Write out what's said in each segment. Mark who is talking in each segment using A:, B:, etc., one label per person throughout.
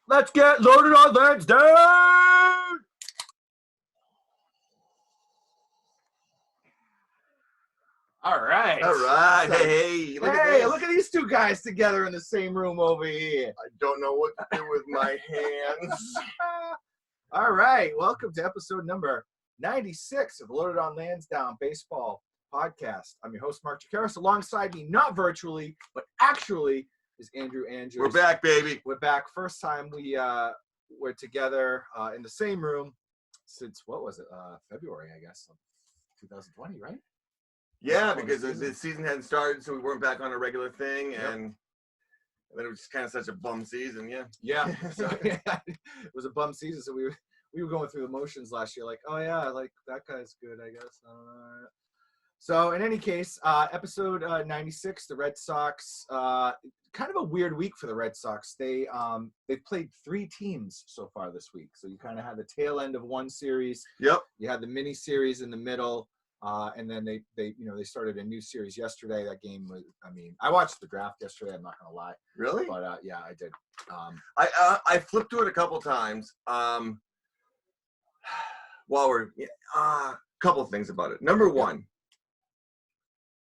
A: Let's get loaded on Lansdowne! All right.
B: Hey, look at this.
A: Look at these two guys together in the same room over here.
B: I don't know what to do with my hands.
A: All right. Welcome to episode number 96 of Loaded on Lansdowne Baseball Podcast. I'm your host, Mark Jacaris. Alongside me, not virtually, but actually, is Andrew Andrews.
B: We're back, baby.
A: We're back. First time we were together in the same room since, what was it? February, I guess, of 2020, right?
B: Yeah, because the season hadn't started, so we weren't back on a regular thing, and then it was just kind of such a bum season,
A: Yeah. So, it was a bum season, so we were going through the motions last year, like, oh yeah, like that guy's good, I guess. So in any case, episode 96, the Red Sox. Kind of a weird week for the Red Sox. They've played 3 teams so far this week. So you kind of had the tail end of one series.
B: Yep.
A: You had the mini series in the middle. And then they started a new series yesterday. That game was, I watched the draft yesterday. I'm not gonna lie.
B: Really?
A: But yeah, I did.
B: I flipped to it a couple times. While we're couple things about it. Number one,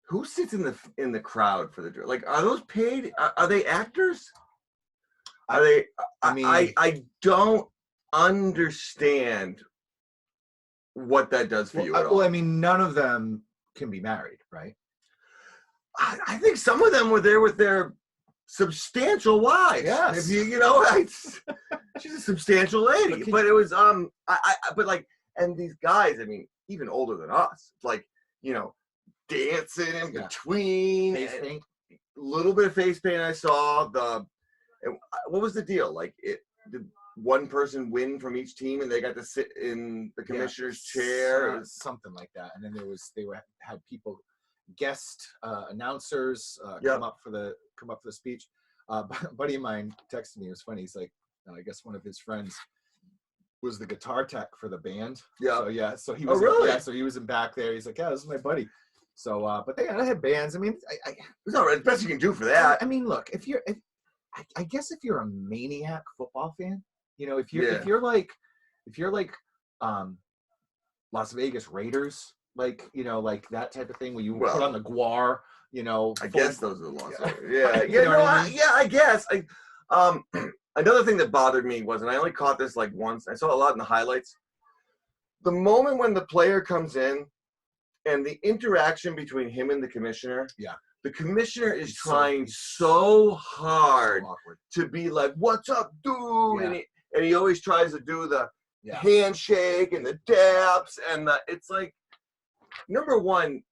B: who sits in the crowd for the draft? Like, are those paid? Are they actors? Are they? I don't understand what that does for you at all.
A: Well, none of them can be married, right?
B: I think some of them were there with their substantial wives.
A: Yes.
B: If she's a substantial lady. But it was but like, and these guys, even older than us, like, dancing in between.
A: Face paint.
B: A little bit of face paint I saw. What was the deal? Like, did one person win from each team and they got to sit in the commissioner's chair?
A: Something like that. And then had people, guest announcers come up for the speech. A buddy of mine texted me. It was funny. He's like, I guess one of his friends was the guitar tech for the band.
B: Yeah.
A: So he was.
B: Oh, really?
A: So he was in back there. He's like, yeah, this is my buddy. So, but they had bands.
B: It's all right. The best you can do for that.
A: Look, I guess if you're a maniac football fan, if you're like Las Vegas Raiders, like that type of thing where you put on the guar,
B: I guess those are the Las Vegas.
A: Yeah.
B: I guess. Another thing that bothered me was, and I only caught this like once, I saw a lot in the highlights, the moment when the player comes in and the interaction between him and the commissioner.
A: Yeah.
B: The commissioner is trying so hard to be like, what's up, dude?
A: Yeah.
B: And he always tries to do the handshake and the daps. And it's like, number one,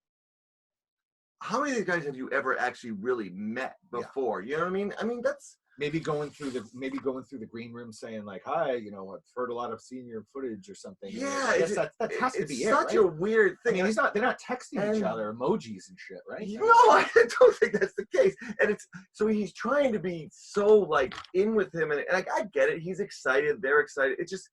B: how many of these guys have you ever actually really met before? You know what I mean? That's
A: maybe going through the green room saying like, hi, I've heard a lot of senior footage or something.
B: Yeah,
A: I guess that has to be
B: it. It's such a weird thing.
A: They're not texting each other emojis and shit, right?
B: No, I don't think that's the case. And so he's trying to be so like in with him, and like, I get it. He's excited. They're excited. It's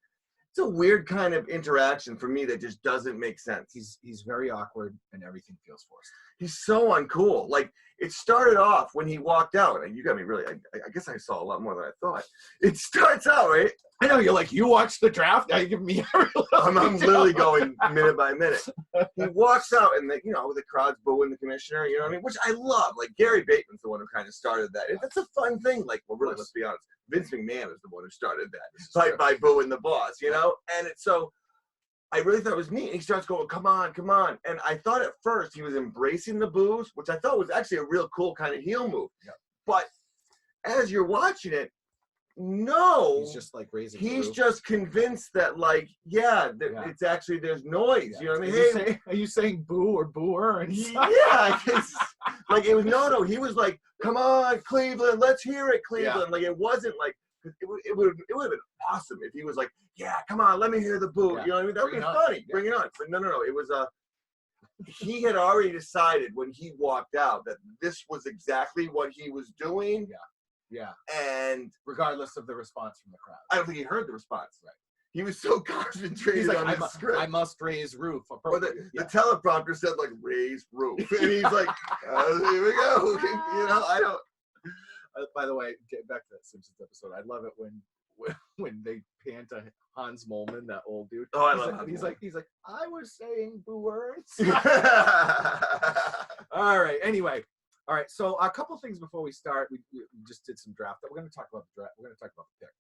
B: a weird kind of interaction for me that just doesn't make sense.
A: He's very awkward and everything feels forced.
B: He's so uncool. Like, it started off when he walked out, and you got me really, I guess I saw a lot more than I thought. It starts out, right?
A: I know, you're like, you watched the draft? Now you give me
B: I'm literally going minute by minute. He walks out, and the crowd's booing the commissioner, you know what I mean? Which I love. Like, Gary Bateman's the one who kind of started that. That's a fun thing. Like, well, really, let's be honest. Vince McMahon is the one who started that by booing the boss, And it's so, I really thought it was neat. And he starts going, come on. And I thought at first he was embracing the boos, which I thought was actually a real cool kind of heel move.
A: Yeah.
B: But as you're watching it, no.
A: He's just like raising.
B: He's just convinced that, like, it's actually, there's noise.
A: Yeah.
B: You know what I mean?
A: Are you saying boo or booer?
B: Yeah. Like, it was, no. He was like, come on, Cleveland, let's hear it, Cleveland. Yeah. Like, it wasn't like, it would have been awesome if he was like, yeah, come on, let me hear the boo. Yeah. You know what I mean? That would be funny. Yeah. Bring it on. But no. It was he had already decided when he walked out that this was exactly what he was doing.
A: Yeah.
B: And
A: regardless of the response from the crowd.
B: I don't think he heard the response. Right. He was so concentrated on his script.
A: I must raise roof.
B: Or the teleprompter said, like, raise roof. And he's like, here we go. I don't.
A: By the way, getting back to that Simpsons episode, I love it when when they pan to Hans Molman, that old dude.
B: Oh, I
A: he's
B: love
A: like,
B: Hans
A: he's
B: Molman.
A: like, he's like, I was saying the words. All right. Anyway. All right. So a couple things before we start. We just did some draft. We're going to talk about the draft. We're going to talk about the pick.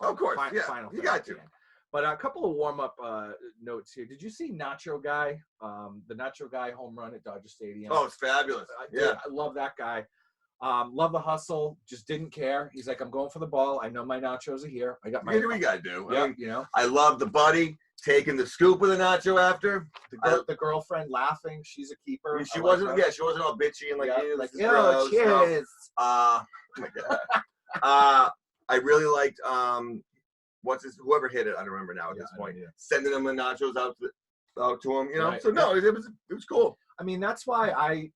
B: Of course. Yeah.
A: Final
B: You got to.
A: But a couple of warm-up notes here. Did you see Nacho Guy? The Nacho Guy home run at Dodger Stadium.
B: Oh, it's fabulous.
A: I love that guy. Love the hustle. Just didn't care. He's like, I'm going for the ball. I know my nachos are here. I got my.
B: We got to do.
A: Yeah,
B: I mean,
A: you know.
B: I love the buddy taking the scoop with the nacho after.
A: The girlfriend laughing. She's a keeper.
B: I mean, she wasn't all bitchy and like,
A: oh, cheers.
B: Oh my God. I really liked whoever hit it. I don't remember now at this point. Sending them the nachos out to him. You know. Right. So no, it was cool.
A: I mean, that's why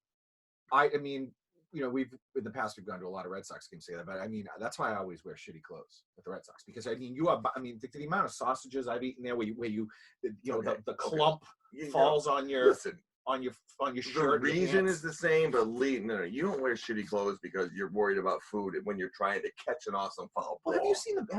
A: I mean. You know, we've in the past we've gone to a lot of Red Sox games together, but I mean that's why I always wear shitty clothes with the Red Sox because I mean the amount of sausages I've eaten there where you know the clump falls on your on your shirt.
B: The reason is the same, but no, you don't wear shitty clothes because you're worried about food when you're trying to catch an awesome foul ball.
A: Well, have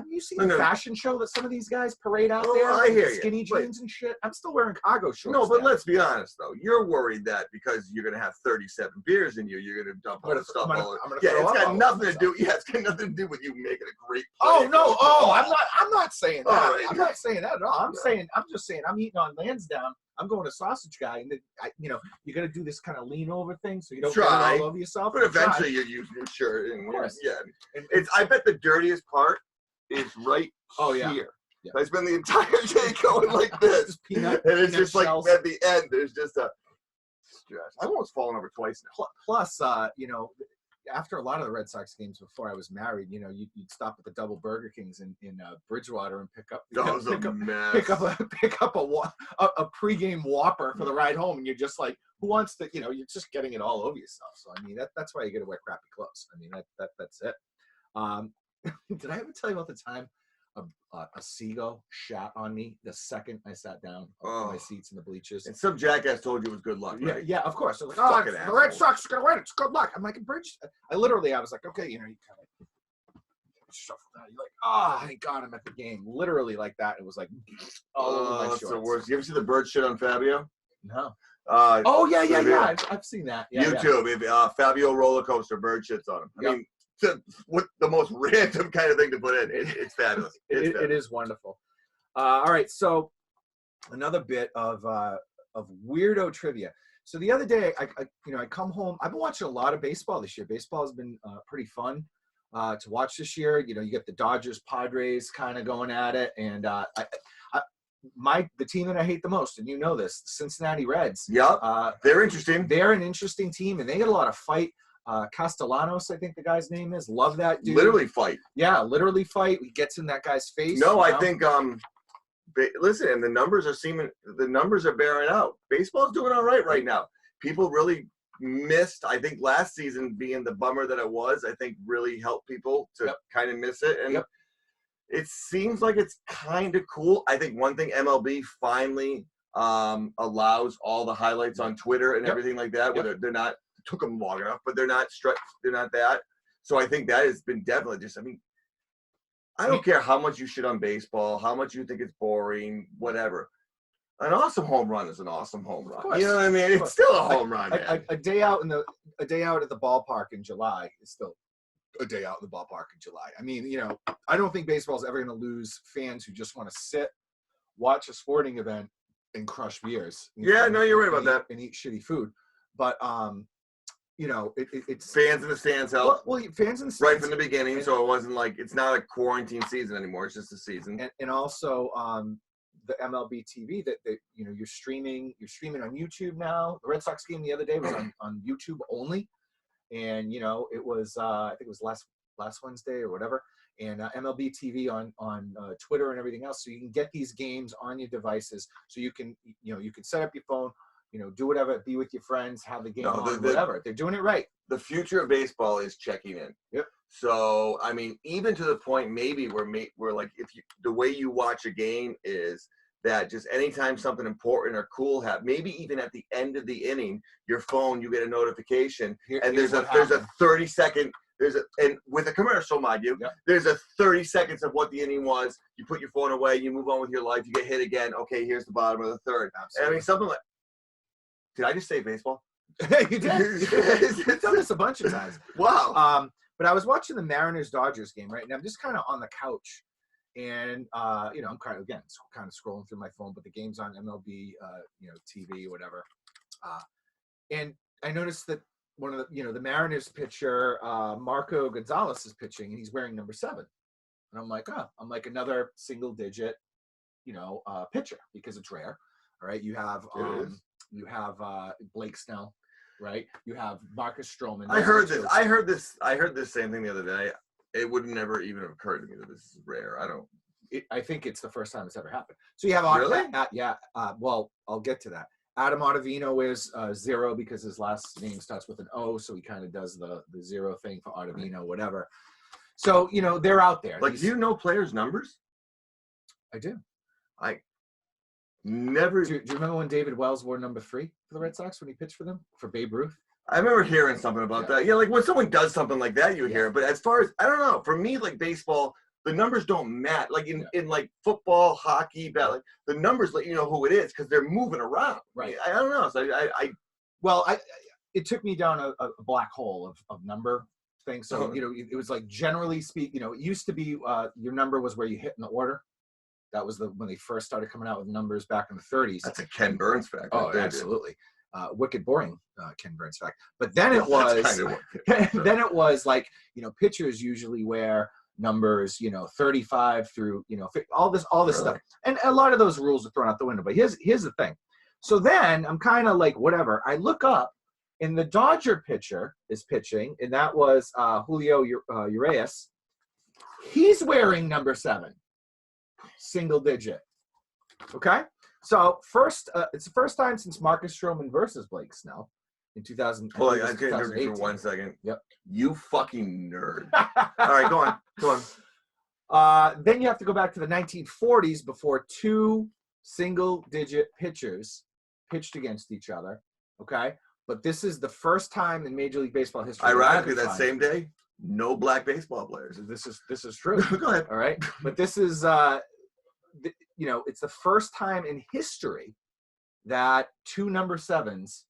A: you seen the fashion show that some of these guys parade out there?
B: I hear
A: skinny jeans and shit. I'm still wearing cargo shorts.
B: No, but let's be honest though. You're worried that because you're gonna have 37 beers in you, you're gonna dump all the stuff all over. Yeah, it's got nothing to do. Yeah, it's got nothing to do with you making a great play.
A: Oh no! Oh, I'm not saying that. Right. I'm not saying that at all. I'm just saying I'm eating on Lansdowne. I'm going to Sausage Guy, and you got to do this kind of lean over thing so you don't get it all over yourself.
B: But eventually you're using your shirt. And, I bet the dirtiest part is right here. Yeah. I spend the entire day going like this, and it's just like shells. At the end, there's just a stress. I've almost fallen over twice now.
A: Plus, after a lot of the Red Sox games before I was married, you'd stop at the double Burger Kings in Bridgewater and pick up a pregame Whopper for the ride home, and you're just like, who wants to? You're just getting it all over yourself. So I mean, that's why you got to wear crappy clothes. I mean, that's it. Did I ever tell you about the time a seagull shat on me the second I sat down on my seats in the bleachers?
B: And some jackass told you it was good luck, right?
A: Yeah, of course. Like, the Red Sox are going to win. It's good luck. I'm like, I was like, okay, you kind of shuffle down. You're like, thank God I'm at the game. Literally like that. It was like,
B: that's the worst. You ever see the bird shit on Fabio?
A: No. Yeah. I've seen that. Yeah,
B: YouTube, Fabio roller coaster, bird shits on him. I mean, what the most random kind of thing to put in. It's fabulous.
A: It is wonderful. All right, so another bit of weirdo trivia. So the other day, I come home. I've been watching a lot of baseball this year. Baseball has been pretty fun to watch this year. You get the Dodgers, Padres kind of going at it, and the team that I hate the most, and you know this, the Cincinnati Reds.
B: Yeah, they're interesting.
A: They're an interesting team, and they get a lot of fight. Castellanos, I think the guy's name is. Love that dude.
B: Literally fight.
A: Yeah, literally fight. He gets in that guy's face.
B: No, I think listen, and the numbers are bearing out. Baseball's doing all right now. People really missed, I think last season being the bummer that it was, I think really helped people to kind of miss it. And it seems like it's kind of cool. I think one thing MLB finally allows all the highlights on Twitter and everything like that, where they're not, took them long enough, but they're not that. So I think that has been definitely just, I mean, I don't care how much you shit on baseball, how much you think it's boring, whatever. An awesome home run is an awesome home run. You know what I mean? It's still a home run.
A: A day out at the ballpark in July is still a day out in the ballpark in July. I mean, I don't think baseball is ever going to lose fans who just want to sit, watch a sporting event, and crush beers.
B: You're right about that.
A: And eat shitty food, but it's
B: fans in the stands help.
A: Well, fans in the stands
B: right from the beginning, so it wasn't like it's not a quarantine season anymore. It's just a season.
A: And also the MLB TV that you're streaming on YouTube now. The Red Sox game the other day was on YouTube only, and it was I think it was last Wednesday or whatever. And MLB TV on Twitter and everything else, so you can get these games on your devices. So you can set up your phone. Do whatever, be with your friends, have the game on, whatever. They're doing it right.
B: The future of baseball is checking in.
A: Yep.
B: So, I mean, even to the point maybe we're like, the way you watch a game is that just anytime something important or cool happens, maybe even at the end of the inning, your phone, you get a notification, and there's a 30-second and with a commercial, mind you, there's a 30 seconds of what the inning was. You put your phone away, you move on with your life, you get hit again. Okay, here's the bottom of the third. And I mean, something like, did I just say baseball?
A: You did. You've done this a bunch of times.
B: Wow.
A: But I was watching the Mariners-Dodgers game, right? And I'm just kind of on the couch. And, I'm kind of scrolling through my phone, but the game's on MLB, TV or whatever. And I noticed that one of the Mariners pitcher, Marco Gonzalez is pitching, and he's wearing number 7. And I'm like another single digit, pitcher, because it's rare. All right. You have Blake Snell, right? You have Marcus Stroman.
B: I heard this same thing the other day. It would never even have occurred to me that this is rare.
A: I think it's the first time it's ever happened. So you have
B: really?
A: Well, I'll get to that. Adam Ottavino wears 0 because his last name starts with an O, so he kind of does the 0 thing for Ottavino, whatever. So they're out there.
B: Like, do you know players' numbers?
A: I do.
B: I never.
A: Do you remember when David Wells wore number 3 for the Red Sox when he pitched for them for Babe Ruth?
B: I remember hearing something about that. Yeah, like when someone does something like that, you hear it. But as far as, I don't know, for me, like baseball, the numbers don't matter. Like in like football, hockey, like the numbers let you know who it is because they're moving around.
A: Right.
B: I don't know. So
A: it took me down a black hole of number things. So, it was like generally speaking, it used to be your number was where you hit in the order. That was when they first started coming out with numbers back in the 30s.
B: That's a Ken Burns fact.
A: Oh, absolutely. Wicked boring Ken Burns fact. But then it was like, pitchers usually wear numbers, 35 through, all this really? Stuff. And a lot of those rules are thrown out the window. But here's the thing. So then I'm kind of like, whatever. I look up and the Dodger pitcher is pitching, and that was Julio Urias. He's wearing number 7, single digit. Okay? So it's the first time since Marcus Stroman versus Blake Snell in 2000.
B: Hold on, I can interrupt you for 1 second.
A: Yep.
B: You fucking nerd. All right, go on.
A: Then you have to go back to the 1940s before 2 single-digit pitchers pitched against each other. Okay, but this is the first time in Major League Baseball history.
B: Ironically, that same day, no black baseball players.
A: This is true.
B: Go ahead.
A: All right, but this is it's the first time in history that 2 number 7s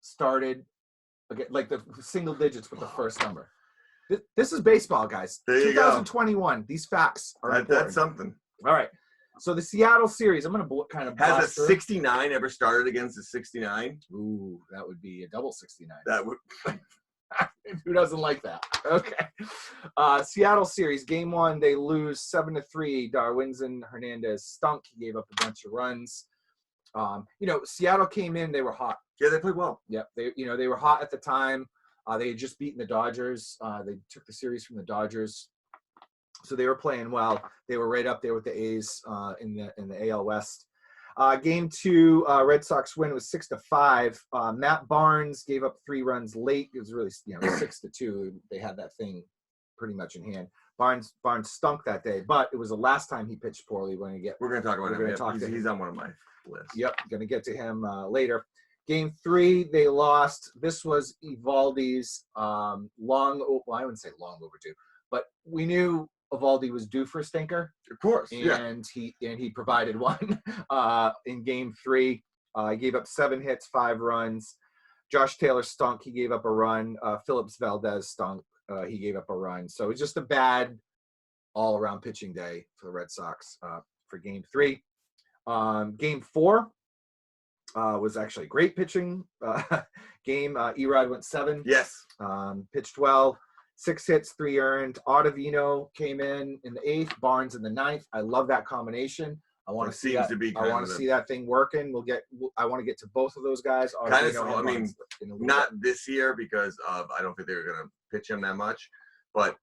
A: started again, like the single digits with the first number. This is baseball, guys.
B: There you
A: 2021. Go. These facts are important.
B: That's something.
A: All right. So the Seattle series, I'm going to kind of
B: has a 69 ever started against a 69?
A: Ooh, that would be a double 69.
B: That would.
A: Who doesn't like that? Okay. Seattle series, game 1, they lose 7-3. Darwinzon Hernandez stunk. He gave up a bunch of runs. Seattle came in, they were hot.
B: Yeah, they played well.
A: Yep. They were hot at the time. They had just beaten the Dodgers. They took the series from the Dodgers. So they were playing well. They were right up there with the A's in the AL West. Game 2, Red Sox win was 6-5. Matt Barnes gave up 3 runs late. It was really 6-2. They had that thing pretty much in hand. Barnes stunk that day, but it was the last time he pitched poorly. We're gonna talk about him.
B: He's on one of my lists.
A: Yep, gonna get to him later. Game 3, they lost. This was Eovaldi's I wouldn't say long overdue, but we knew Eovaldi was due for a stinker.
B: Of course,
A: and he provided one in Game 3. He gave up 7 hits, 5 runs. Josh Taylor stunk. He gave up a run. Phillips Valdez stunk. He gave up a run. So it was just a bad all-around pitching day for the Red Sox for Game 3. Game 4 was actually a great pitching game. Erod went 7.
B: Yes.
A: Pitched well. 6 hits, 3 earned. Ottavino came in the 8th. Barnes in the 9th. I love that combination. I want to see that. I want to see that thing working. I want to get to both of those guys.
B: Not this year because I don't think they were going to pitch him that much. But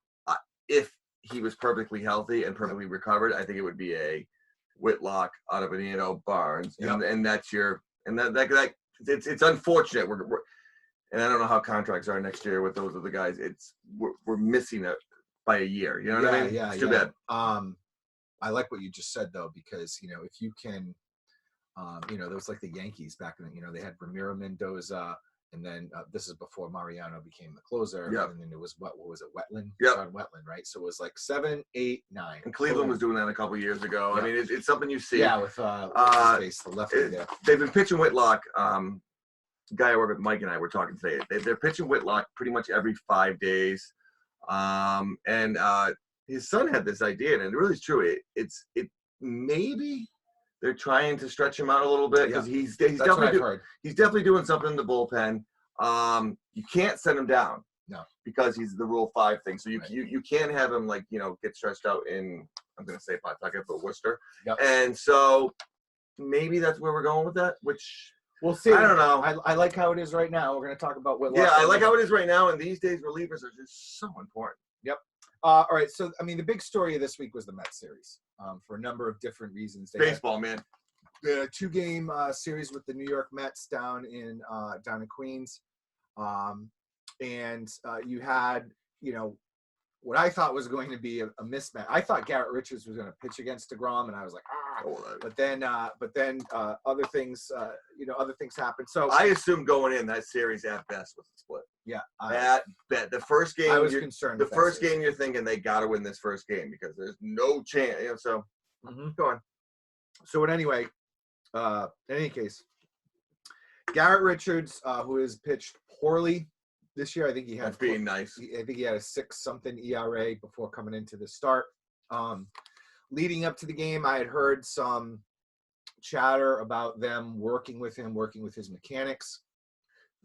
B: if he was perfectly healthy and perfectly recovered, I think it would be a Whitlock, Ottavino, Barnes, and that's your that it's unfortunate. And I don't know how contracts are next year with those other guys. We're missing it by a year. You know what I mean?
A: Yeah,
B: it's too bad.
A: I like what you just said though, because if you can, there was like the Yankees back then. They had Ramiro Mendoza And then this is before Mariano became the closer.
B: Yep.
A: And then it was what was it? Wetland?
B: Yep.
A: John Wetland, right? So it was like 7, 8, 9.
B: And Cleveland was doing that a couple years ago.
A: Yep.
B: I mean, it's something you see.
A: Yeah, with face, the lefty there.
B: They've been pitching Whitlock. Guy I work with, Mike, and I were talking today. They're pitching Whitlock pretty much every 5 days. And his son had this idea, and it really is true. It maybe they're trying to stretch him out a little bit because he's definitely doing something in the bullpen. You can't send him down.
A: No,
B: because he's the Rule 5 thing. So you can't have him get stretched out in, I'm going to say Pawtucket, but Worcester.
A: Yep.
B: And so maybe that's where we're going with that, which
A: we'll see.
B: I don't know.
A: I like how it is right now. We're going to talk about Whitlock.
B: Yeah, I like how it is right now. And these days, relievers are just so important.
A: Yep. All right. So, I mean, the big story of this week was the Mets series for a number of different reasons.
B: Baseball, man.
A: The 2-game series with the New York Mets down in Queens. And you had, what I thought was going to be a mismatch. I thought Garrett Richards was going to pitch against DeGrom, and I was like, But then other things happened. So
B: I assumed going in that series at best was a split.
A: Yeah,
B: the first game.
A: I was concerned.
B: The first game, you're thinking they got to win this first game because there's no chance. So go on.
A: So anyway, in any case, Garrett Richards, who has pitched poorly this year, I think he had.
B: That's being nice.
A: I think he had a 6-something ERA before coming into the start. Leading up to the game, I had heard some chatter about them working with his mechanics.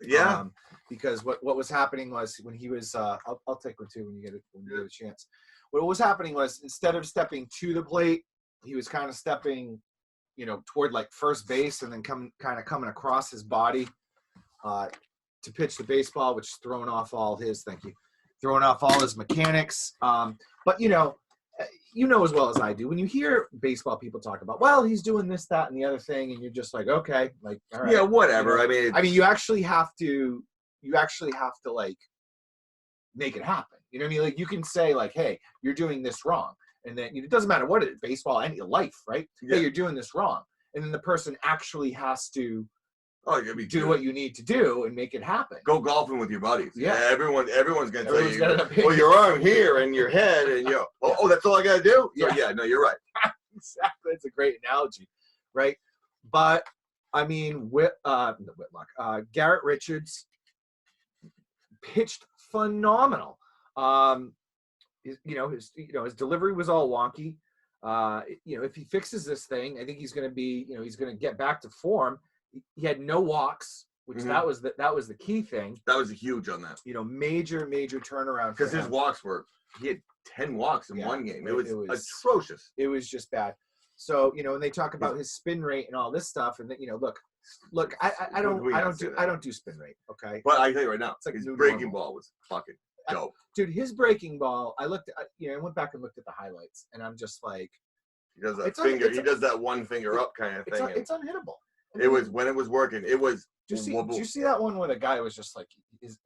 B: Yeah.
A: Because what was happening was when he was, I'll take one too when you get a chance. What was happening was instead of stepping to the plate, he was kind of stepping, toward like first base and then coming across his body to pitch the baseball, which is throwing off all his mechanics. But as well as I do, when you hear baseball people talk about, well, he's doing this, that, and the other thing, and you're just like, okay, like, all right.
B: Yeah, whatever. I mean,
A: you actually have to like make it happen. You know what I mean? Like you can say like, hey, you're doing this wrong. And then it doesn't matter what it is, baseball, any life, right? Yeah. Hey, you're doing this wrong. And then the person actually has to do what you need to do and make it happen.
B: Go golfing with your buddies.
A: Yeah.
B: Everyone's going to tell you, well, your arm here and your head and that's all I got to do? So, no, you're right.
A: Exactly. It's a great analogy, right? But, I mean, Whitlock, Garrett Richards pitched phenomenal. His delivery was all wonky. If he fixes this thing, I think he's going to be, he's going to get back to form. He had no walks, which that was the key thing.
B: That was huge on that.
A: Major turnaround.
B: Because his walks he had 10 walks in one game. It was atrocious.
A: It was just bad. So, and they talk about his spin rate and all this stuff. And then, look, I don't do spin rate. Okay.
B: But I tell you right now, it's like his breaking ball was fucking dope.
A: Dude, his breaking ball, I went back and looked at the highlights and I'm just like,
B: he does that he does that one finger up kind of thing.
A: It's unhittable.
B: It was when it was working. It was.
A: Did you see that one where the guy was just like his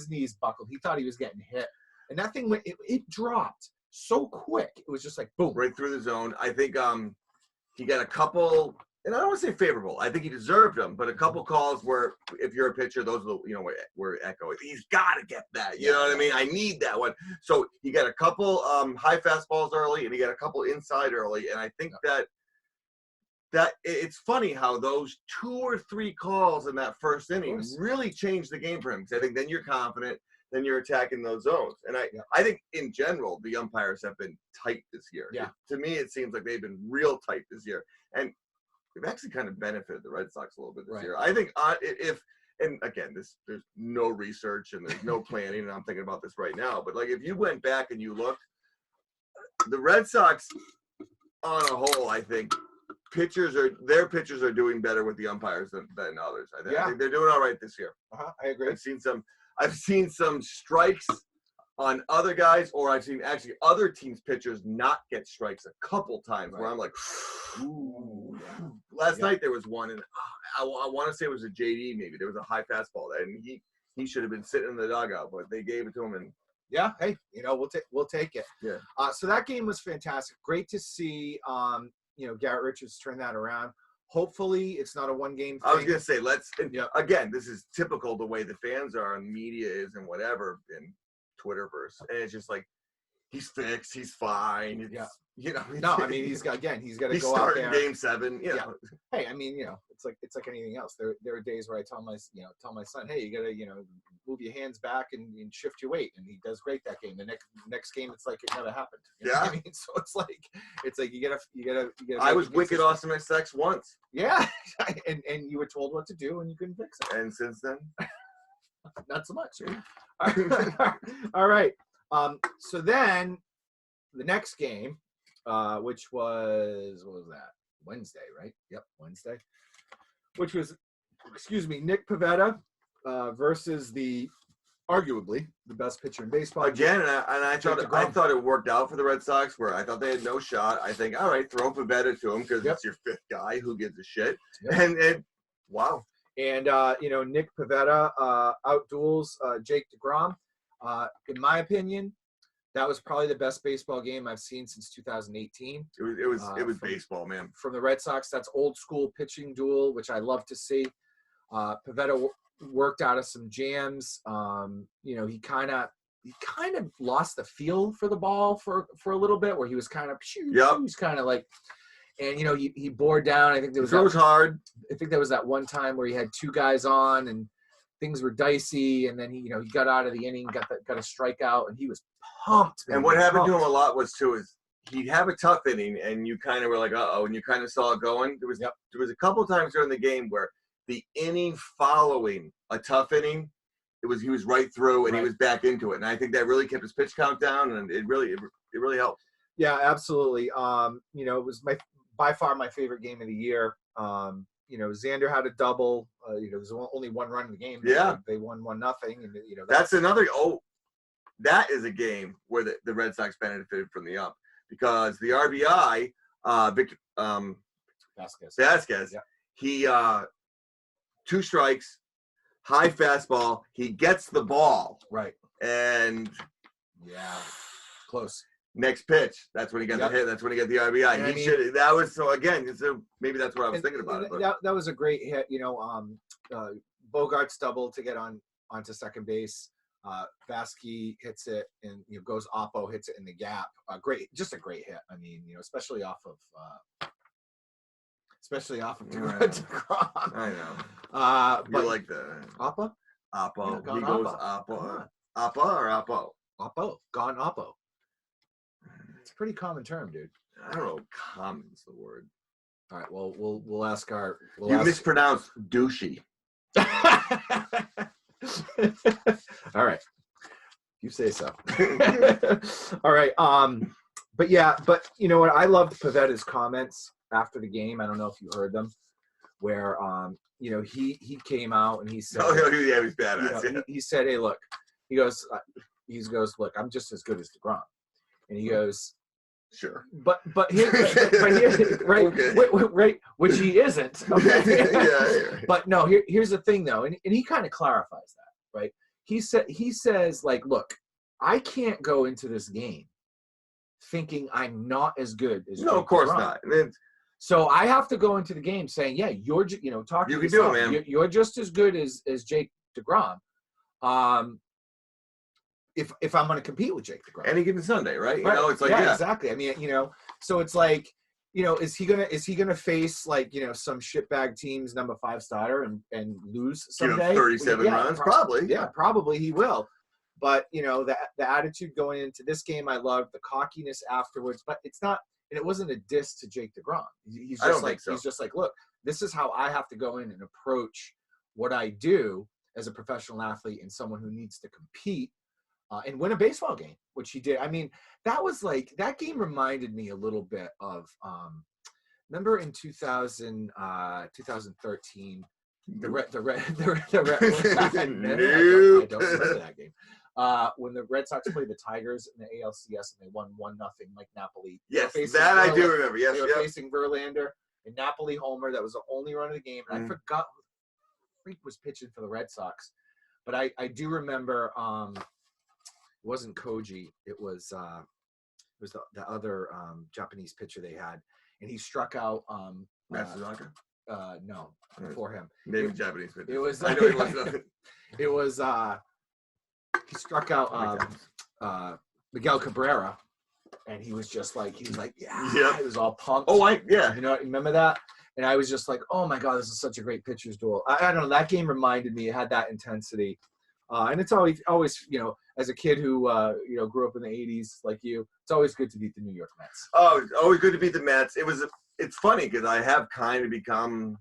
A: knees buckled. He thought he was getting hit, and that thing it dropped so quick. It was just like boom,
B: right through the zone. I think he got a couple, and I don't want to say favorable. I think he deserved them, but a couple calls where if you're a pitcher, those are where echo. He's got to get that. You know what I mean? I need that one. So he got a couple high fastballs early, and he got a couple inside early, and I think that it's funny how those 2 or 3 calls in that first inning really changed the game for him. Because I think then you're confident, then you're attacking those zones. And I think in general, the umpires have been tight this year.
A: Yeah.
B: To me, it seems like they've been real tight this year. And they've actually kind of benefited the Red Sox a little bit this year. I think and again, there's no research and there's no planning, and I'm thinking about this right now. But like if you went back and you looked, the Red Sox on a whole, I think, their pitchers are doing better with the umpires than others. I think they're doing all right this year.
A: I agree.
B: I've seen some strikes on other guys, or I've seen actually other teams' pitchers not get strikes a couple times where I'm like, ooh. Last night there was one, and I want to say it was a JD maybe. There was a high fastball there, and he should have been sitting in the dugout, but they gave it to him. And
A: hey, we'll take it.
B: Yeah.
A: So that game was fantastic. Great to see. Garrett Richards turn that around. Hopefully, it's not a one-game thing.
B: I was gonna say
A: Yeah.
B: Again, this is typical the way the fans are and media is and whatever in Twitterverse, and it's just like he's fixed, he's fine. It's,
A: Yeah.
B: No,
A: I mean, he's got to
B: he's
A: go out
B: starting
A: there.
B: Game 7. You know.
A: Hey, I mean, it's like anything else. There are days where I tell my son, hey, you gotta move your hands back and shift your weight, and he does great that game. The next game, it's like it never happened. You know what I mean? So it's like you gotta.
B: I was wicked awesome at sex once.
A: Yeah, and you were told what to do, and you couldn't fix it.
B: And since then,
A: not so much. All right. So then the next game, which was, what was that? Wednesday, right? Yep, Wednesday. Which was, Nick Pivetta versus arguably the best pitcher in baseball.
B: Again, and I thought it worked out for the Red Sox, where I thought they had no shot. I think, all right, throw Pivetta to him because it's your fifth guy. Who gives a shit? Yep. And wow.
A: And Nick Pivetta outduels Jake DeGrom. In my opinion, that was probably the best baseball game I've seen since 2018.
B: It was baseball, man.
A: From the Red Sox, that's old school pitching duel, which I love to see. Pivetta worked out of some jams. He kind of lost the feel for the ball for a little bit, where he was kind of he's kind of like, and he bore down. I think there was
B: hard.
A: I think there was that one time where he had two guys on and things were dicey, and then he got out of the inning, got a strikeout, and he was pumped. Man.
B: And what happened to him a lot was he'd have a tough inning, and you kind of were like, uh-oh, and you kind of saw it going. There was a couple times during the game where the inning following a tough inning, he was right through, and he was back into it. And I think that really kept his pitch count down, and it really helped.
A: Yeah, absolutely. It was by far my favorite game of the year. Xander had a double. There's only one run in the game. They won 1-0, and
B: that's another. That is a game where the Red Sox benefited from the up, because the RBI, Victor Vasquez, he 2 strikes, high fastball. He gets the ball
A: right,
B: and
A: close.
B: Next pitch, that's when he got the hit. That's when he got the RBI. And that was maybe that's what I was thinking about it.
A: That was a great hit. Bogart's double to get onto second base. Vasquez hits it, and goes Oppo, hits it in the gap. Just a great hit. I mean, especially off of DeGrom.
B: I know.
A: But
B: like the
A: Oppo?
B: Oppo.
A: Yeah,
B: he goes Oppo. Oppo or Oppo?
A: Oppo. Gone Oppo. It's a pretty common term, dude.
B: I don't know. Common's the word.
A: All right. Well, we'll ask our.
B: Mispronounced douchey.
A: All right. You say so. All right. But you know what? I loved Pivetta's comments after the game. I don't know if you heard them, where he came out and he said,
B: he was badass.
A: He said, "Hey, look," he goes, "Look, I'm just as good as DeGrom," and he goes,
B: "Sure,
A: but here, right, okay. right, which he isn't." Okay?
B: Yeah.
A: But no, here's the thing though, and he kind of clarifies that, right? He says, like, look, I can't go into this game thinking I'm not as good as.
B: No, of course not.
A: So I have to go into the game saying, yeah, you're, talking.
B: You can do it, man.
A: You're just as good as Jake DeGrom. If I'm going to compete with Jake DeGrom,
B: any given Sunday, right? It's like
A: exactly. I mean, so it's like, is he gonna face like some shitbag team's number 5 starter and lose someday?
B: 37 runs, probably.
A: Yeah, probably he will. But the attitude going into this game, I loved the cockiness afterwards. But it's not, and it wasn't a diss to Jake DeGrom. He's just like, look, this is how I have to go in and approach what I do as a professional athlete and someone who needs to compete and win a baseball game, which he did. I mean, that game reminded me a little bit of remember in 2013 the Red I don't remember that game. When the Red Sox played the Tigers in the ALCS and they won 1-0, Mike Napoli.
B: Yes, that I do remember. Yes,
A: they were facing Verlander and Napoli homer. That was the only run of the game, and I forgot who the freak was pitching for the Red Sox, but I do remember. It wasn't Koji. It was the other Japanese pitcher they had, and he struck out.
B: Matsuzawa?
A: No, before him.
B: Maybe Japanese pitcher.
A: It was.
B: I know he was.
A: It was. He struck out Miguel Cabrera, and he was like, yeah. It was all pumped.
B: Oh, yeah.
A: You know, remember that? And I was just like, oh my God, this is such a great pitcher's duel. I don't know. That game reminded me. It had that intensity. And it's always, you know, as a kid who, you know, grew up in the 80s like you, it's always good to beat the New York Mets.
B: Oh, it's always good to beat the Mets. It's funny because I have kind of become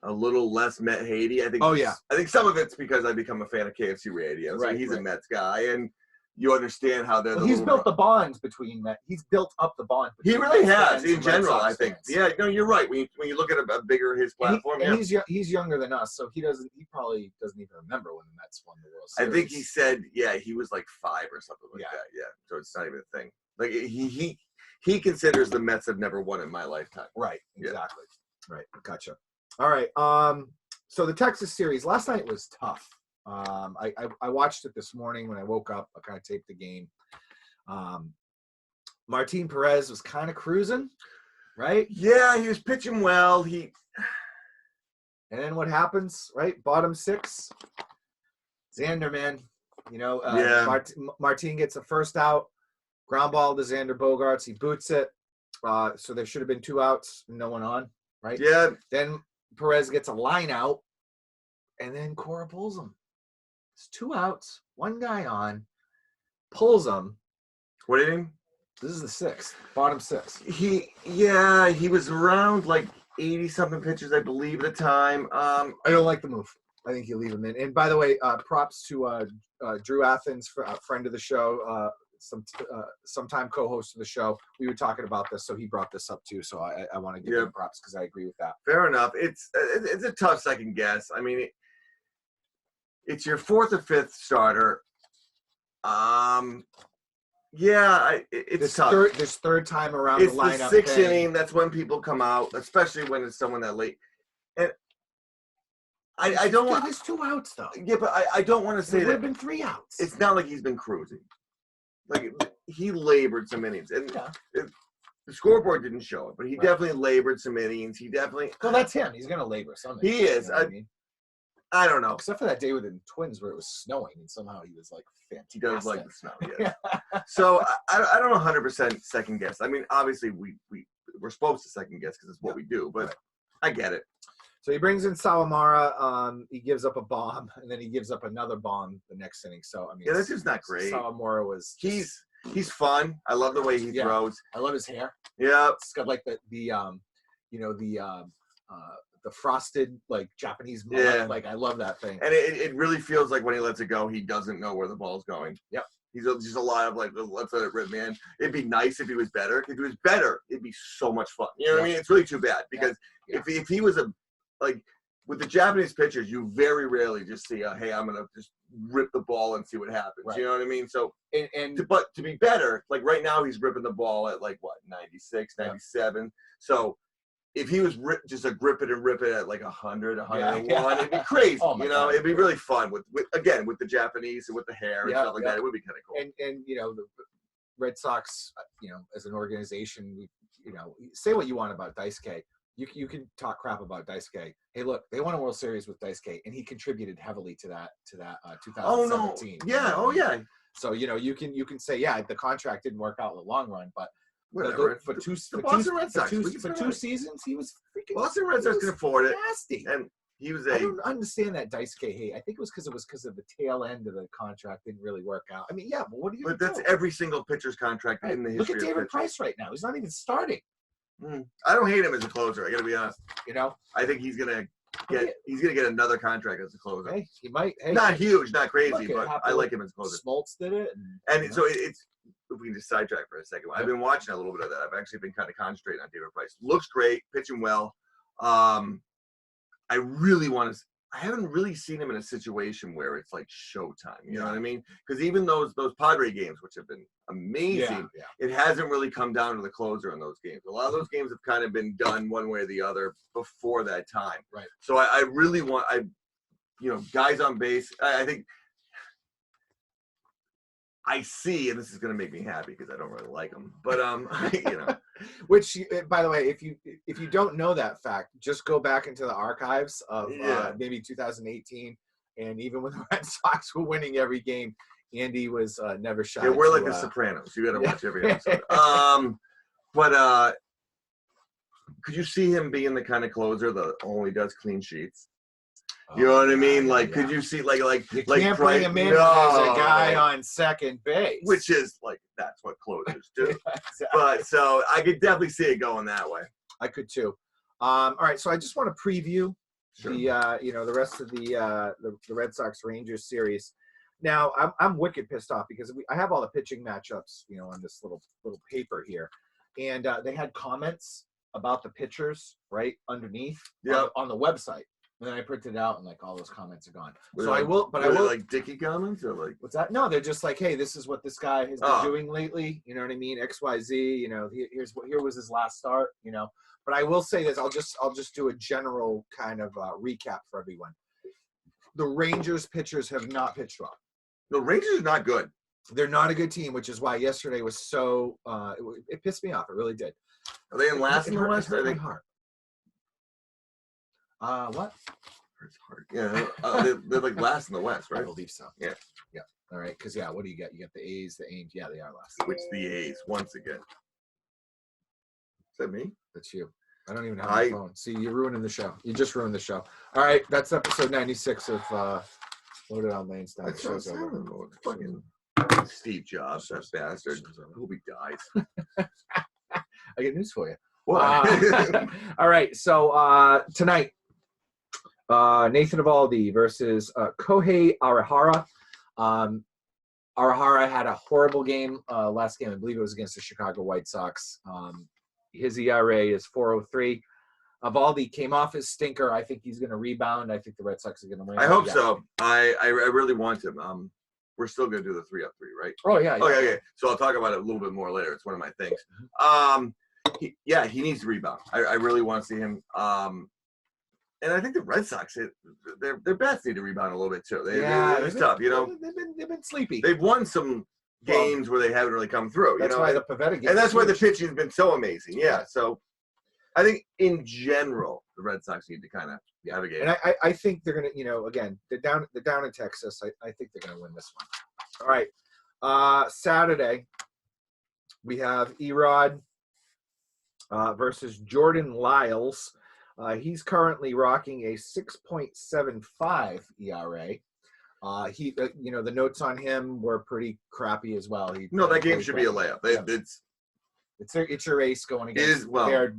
B: a little less Met hatey. I think.
A: Oh, yeah.
B: I think some of it's because I become a fan of KFC Radio. So he's a Mets guy, and you understand how they're.
A: He's built the bonds between that. He's built up the bond.
B: He really has, in general. I think. Yeah, no, you're right. When you look at a bigger his platform,
A: and he's younger than us, so he probably doesn't even remember when the Mets won the World Series.
B: I think he said, he was like 5 or something like that. Yeah, so it's not even a thing. Like he considers the Mets have never won in my lifetime.
A: Right. Exactly. Right. Gotcha. All right. So the Texas series last night was tough. I watched it this morning when I woke up. I kind of taped the game. Martin Perez was kind of cruising, right?
B: Yeah, he was pitching well.
A: And then what happens, right? Bottom 6. Xander, man. You know, Martin gets a first out. Ground ball to Xander Bogaerts. He boots it. So there should have been 2 outs, no one on, right?
B: Yeah.
A: Then Perez gets a line out, and then Cora pulls him. It's 2 outs, 1 guy on, pulls him.
B: What inning?
A: This is the 6th, bottom 6.
B: He was around like 80-something pitches, I believe, at the time.
A: I don't like the move. I think you leave him in. And by the way, props to Drew Athens, friend of the show, sometime co-host of the show. We were talking about this, so he brought this up too. So I want to give him props because I agree with that.
B: Fair enough. It's a tough second guess. I mean, it's your 4th or 5th starter. It's tough.
A: This third time around
B: it's
A: the lineup.
B: It's the 6th inning. That's when people come out, especially when it's someone that late. And I don't want.
A: There's 2 outs though.
B: Yeah, but I don't want to say that.
A: There have been 3 outs.
B: It's not like he's been cruising. Like he labored some innings, and the scoreboard didn't show it, but he definitely labored some innings. He definitely.
A: Well, that's him. He's gonna labor some innings.
B: He is. I don't know.
A: Except for that day with the Twins where it was snowing, and somehow he was like fantastic.
B: He does like the snow. Yeah. So I don't 100% second guess. I mean, obviously we're supposed to second guess because it's what we do, but I get it.
A: So he brings in Sawamura. He gives up a bomb, and then he gives up another bomb the next inning. So I mean,
B: that's just not great.
A: Sawamura was.
B: He's fun. I love the way he throws.
A: I love his hair.
B: Yeah,
A: it's got like the frosted like Japanese mullet.
B: Yeah.
A: Like I love that thing.
B: And it really feels like when he lets it go, he doesn't know where the ball's going.
A: Yep.
B: He's just a lot of like, let's let it rip, man. It'd be nice if he was better. If he was better, it'd be so much fun. You know what I mean? It's really too bad because if he was like with the Japanese pitchers, you very rarely just see hey, I'm gonna just rip the ball and see what happens. Right. You know what I mean? So but to be better, like right now he's ripping the ball at like what 96, 97. So if he was just a grip it and rip it at like 100, 101, it'd be crazy.
A: Oh my God.
B: It'd be really fun with the Japanese and with the hair and stuff like that. It would be kind of cool.
A: And you know, the Red Sox, you know, as an organization, say what you want about Daisuke. You can talk crap about Daisuke. Hey, look, they won a World Series with Daisuke, and he contributed heavily to that 2017.
B: Oh no! Yeah. Oh yeah.
A: So you can say the contract didn't work out in the long run, but
B: whatever.
A: For two seasons, he was freaking.
B: Boston Red Sox can afford it.
A: Nasty.
B: And he was
A: I don't understand that Daisuke hate. I think it was because of the tail end of the contract didn't really work out. I mean, but what do you?
B: But that's every single pitcher's contract in the history.
A: Look at David Price right now. He's not even starting.
B: I don't hate him as a closer. I got to be honest. I think he's gonna get another contract as a closer.
A: Hey, he might. Hey,
B: not huge, not crazy, but I like him as a closer.
A: Smoltz did it,
B: and so it's. If we can just sidetrack for a second, I've been watching a little bit of that. I've actually been kind of concentrating on David Price. Looks great, pitching well. I really want to. I haven't really seen him in a situation where it's like showtime. You know what I mean? Because even those Padre games, which have been amazing, it hasn't really come down to the closer in those games. A lot of those games have kind of been done one way or the other before that time.
A: Right.
B: So I really want guys on base. I think I see, and this is going to make me happy because I don't really like him. But you know,
A: Which, by the way, if you don't know that fact, just go back into the archives of maybe 2018, and even when the Red Sox were winning every game, Andy was never shy.
B: Yeah, we're like The Sopranos. You got to watch every episode. But could you see him being the kind of closer that only does clean sheets? You know what I mean? Like, could you see like
A: you can't bring him in as a guy on second base,
B: which is like that's what closers do.
A: Exactly.
B: But so I could definitely see it going that way.
A: I could too. All right, so I just want to preview the rest of the Red Sox Rangers series. Now I'm wicked pissed off because I have all the pitching matchups on this little paper here, and they had comments about the pitchers right underneath on the website. And then I printed it out, and like all those comments are gone. So I will
B: like Dickie comments or like
A: what's that? No, they're just like, hey, this is what this guy has been doing lately. You know what I mean? XYZ. Here was his last start. But I will say this. I'll just do a general kind of recap for everyone. The Rangers pitchers have not pitched well.
B: The Rangers are not good.
A: They're not a good team, which is why yesterday was so. It pissed me off. It really did.
B: Are they in last in the West?
A: It hurt my heart. What?
B: It's hard. Yeah, they're like last in the West, right?
A: I believe so.
B: Yeah.
A: All right, because what do you get? You get the A's, the Angels. Yeah, they are last.
B: Which the A's once again. Is that me?
A: That's you. I don't even have my phone. See, you're ruining the show. You just ruined the show. All right, that's episode 96 of Loaded on Lansdowne.
B: That show's over. Fucking Steve Jobs, that bastard. Hope he dies.
A: I get news for you.
B: What?
A: All right, so tonight. Nathan Eovaldi versus Kohei Arihara. Arihara had a horrible game last game. I believe it was against the Chicago White Sox. His ERA is 4.03. Eovaldi came off his stinker. I think he's going to rebound. I think the Red Sox are going to win.
B: I hope so. I really want him. We're still going to do the 3-up-3, right?
A: Oh, yeah.
B: Okay. So I'll talk about it a little bit more later. It's one of my things. He needs to rebound. I really want to see him. And I think the Red Sox, their bats need to rebound a little bit too. It's tough,
A: They've been sleepy.
B: They've won some games where they haven't really come through.
A: That's why the Pavetta game.
B: And that's why the pitching's been so amazing. Yeah. So I think in general, the Red Sox need to kind of navigate.
A: And I think they're going to, again, they're down in Texas. I think they're going to win this one. All right. Saturday, we have Erod versus Jordan Lyles. He's currently rocking a 6.75 ERA. The notes on him were pretty crappy as well.
B: That game should be a layup.
A: It's your ace going against or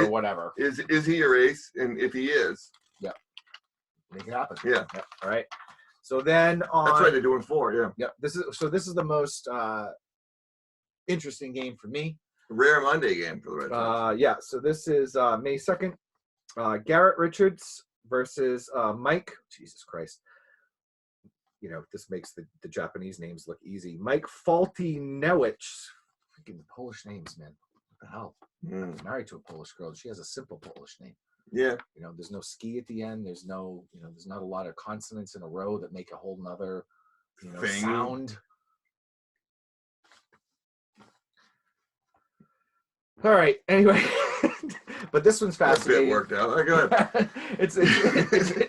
A: whatever.
B: Is he your ace? And if he is,
A: make it happen.
B: Yeah.
A: All right. So then
B: that's right. They're doing 4. Yeah.
A: Yeah. This is the most interesting game for me.
B: Rare Monday game for the Red Sox.
A: So this is May 2nd. Garrett Richards versus Mike. Jesus Christ. This makes the Japanese names look easy. Mike Faltinewicz. Freaking Polish names, man. What the hell? He's married to a Polish girl. She has a simple Polish name.
B: Yeah.
A: There's no ski at the end. There's no, there's not a lot of consonants in a row that make a whole nother, sound. All right. Anyway, but this one's fascinating.
B: That bit worked out. Go ahead.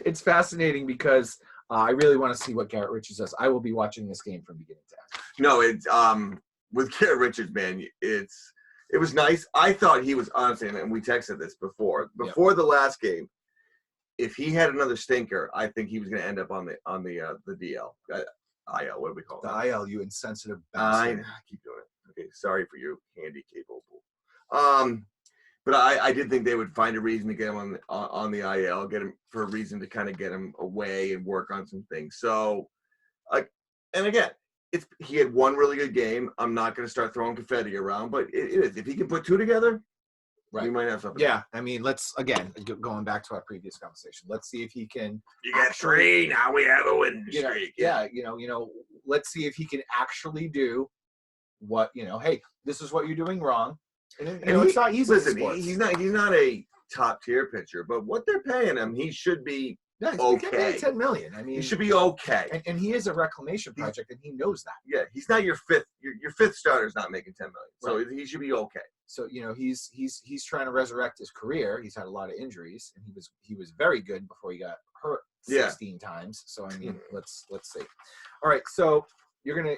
A: It's fascinating because I really want to see what Garrett Richards does. I will be watching this game from beginning to end.
B: No, it's with Garrett Richards, man. It was nice. I thought he was honestly, and we texted this before the last game. If he had another stinker, I think he was going to end up on the DL. IL, what do we call it?
A: The IL, you insensitive bastard.
B: I keep doing it. Okay, sorry for you, handy capable. But I did think they would find a reason to get him on the IL, get him for a reason to kind of get him away and work on some things. So, and again, he had one really good game. I'm not going to start throwing confetti around, but it is. If he can put 2 together, we might have something.
A: Yeah, I mean, let's again going back to our previous conversation. Let's see if he can.
B: You got 3 now. We have a win streak.
A: Yeah, let's see if he can actually do what Hey, this is what you're doing wrong. And it's not easy.
B: Listen, he's not a top tier pitcher, but what they're paying him, he should be
A: Yeah, he's
B: okay.
A: getting $10 million. I mean,
B: He should be okay.
A: And he is a reclamation project, and he knows that.
B: Yeah, he's not your fifth. Your fifth starter's not making $10 million, so he should be okay.
A: So he's trying to resurrect his career. He's had a lot of injuries, and he was very good before he got hurt 16 times. So I mean, let's see. All right, so you're gonna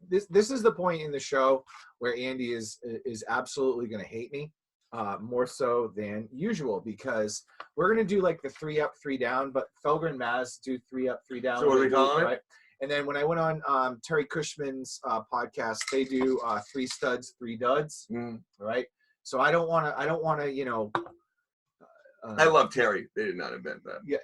A: this is the point in the show where Andy is absolutely gonna hate me. More so than usual, because we're gonna do like the 3 up, 3 down, but Felger and Maz do 3 up, 3 down.
B: So what are we calling it?
A: And then when I went on Terry Cushman's podcast, they do 3 studs, 3 duds. Right. So I don't want to.
B: I love Terry. They did not invent that.
A: Yeah,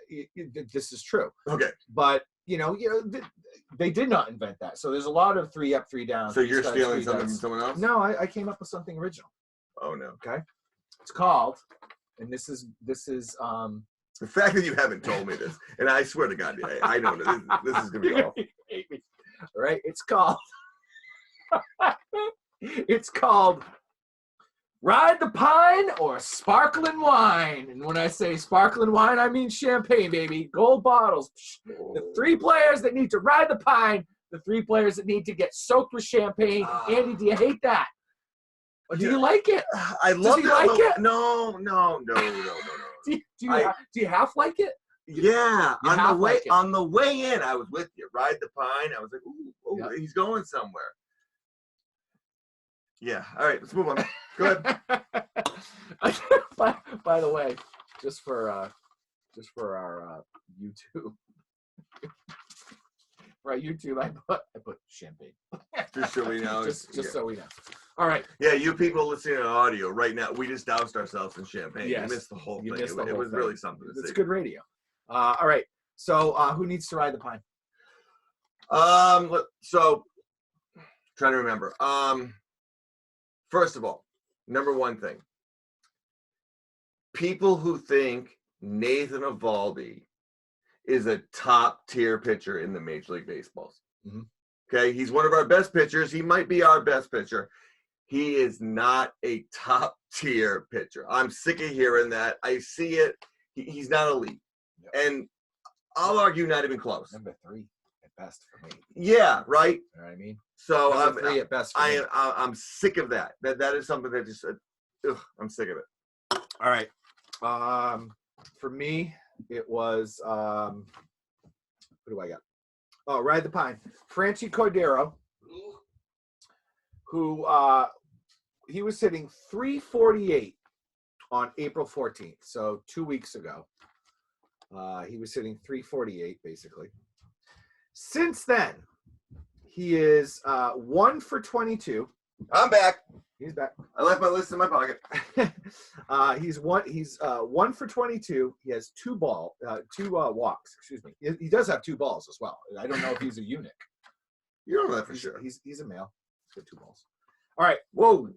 A: this is true.
B: Okay.
A: But they did not invent that. So there's a lot of 3 up, 3 down.
B: So you're stealing something from someone else?
A: No, I came up with something original.
B: Oh no.
A: Okay. It's called, and this is
B: the fact that you haven't told me this, and I swear to God, I know this is gonna be awful.
A: All right, it's called Ride the Pine or Sparkling Wine. And when I say sparkling wine, I mean champagne, baby. Gold bottles. The 3 players that need to ride the pine, the 3 players that need to get soaked with champagne. Andy, do you hate that? Or do you like it?
B: I love it.
A: Like it?
B: No.
A: Do you half like it?
B: Yeah. On the way in, I was with you. Ride the Pine. I was like, ooh, he's going somewhere. Yeah. All right, let's move on. Go ahead.
A: By the way, just for our YouTube. For our YouTube, I put champagne.
B: Just so we know.
A: just so we know. All right.
B: Yeah, you people listening to audio right now, we just doused ourselves in champagne.
A: Yes.
B: You missed the whole thing.
A: It
B: was really something to see.
A: It's good radio. All right. So who needs to ride the pine?
B: So trying to remember. First of all, number one thing. People who think Nathan Eovaldi is a top tier pitcher in the Major League Baseballs.
A: Mm-hmm.
B: Okay, he's one of our best pitchers. He might be our best pitcher. He is not a top tier pitcher. I'm sick of hearing that. I see it. He's not elite. Yep. And I'll argue not even close.
A: Number 3 at best for me.
B: Yeah, right.
A: You know what I mean?
B: So
A: Number 3 at best for me.
B: I'm sick of that. That is something that just I'm sick of it.
A: All right. For me, it was who do I got? Oh, Ride the Pine. Franchi Cordero, who he was hitting .348 on April 14th, so 2 weeks ago. He was hitting .348 basically. Since then, he is 1 for 22.
B: I'm back.
A: He's back.
B: I left my list in my pocket.
A: He's 1 for 22. He has 2 walks. Excuse me. He does have 2 balls as well. I don't know if he's a eunuch.
B: You don't know that for sure.
A: He's a male. He's got 2 balls. All right.
B: Whoa.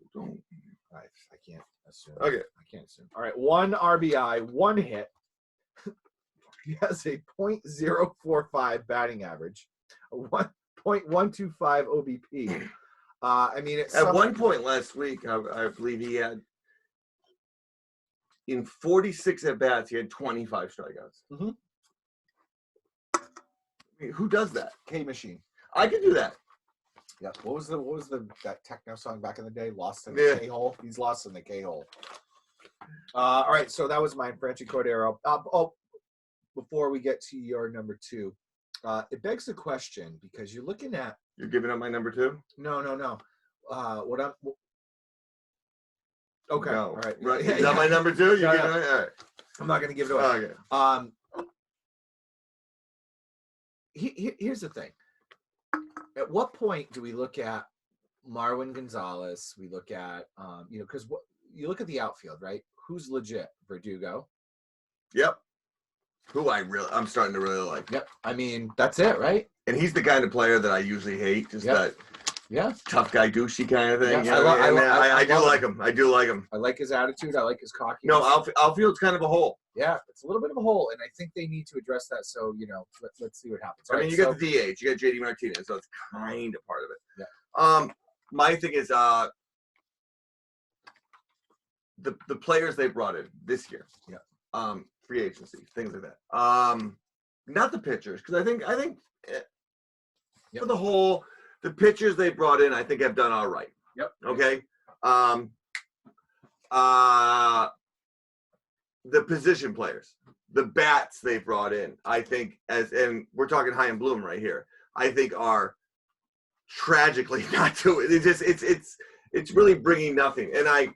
A: I can't assume.
B: Okay.
A: I can't assume. All right. 1 RBI, 1 hit. He has a .045 batting average, a 1.125 OBP. I mean,
B: at one point last week, I believe he had in 46 at bats, he had 25 strikeouts.
A: Mm-hmm.
B: I mean, who does that?
A: K Machine.
B: I could do that.
A: Yeah. What was that techno song back in the day? Lost in the K-hole. He's lost in the K-hole. All right. So that was mine, Franchi Cordero. Before we get to your number 2, it begs the question because you're looking at.
B: You're giving up my number 2?
A: No. Okay.
B: No.
A: All right.
B: Right. Is that my number 2? All right.
A: I'm not going to give it away.
B: Okay.
A: Here's the thing. At what point do we look at Marwin Gonzalez? We look at, because you look at the outfield, right? Who's legit? Verdugo.
B: Yep. Who I'm starting to really like.
A: Yep. I mean, that's it, right?
B: And he's the kind of player that I usually hate. Just that tough guy, douchey kind of thing.
A: Yeah,
B: I do like him. I do like him.
A: I like his attitude. I like his cockiness.
B: No, outfield's kind of a hole.
A: Yeah, it's a little bit of a hole, and I think they need to address that. So, let's see what happens.
B: I mean, you got the DH, you got JD Martinez, so it's kind of part of it.
A: Yeah.
B: My thing is the players they brought in this year.
A: Yeah.
B: Free agency, things like that. not the pitchers, because I think
A: Yep.
B: for the whole, the pitchers they brought in, I think have done all right.
A: Yep.
B: Okay. The position players, the bats they brought in, I think, and we're talking High and Bloom right here, I think are tragically not doing it. It's really bringing nothing. And I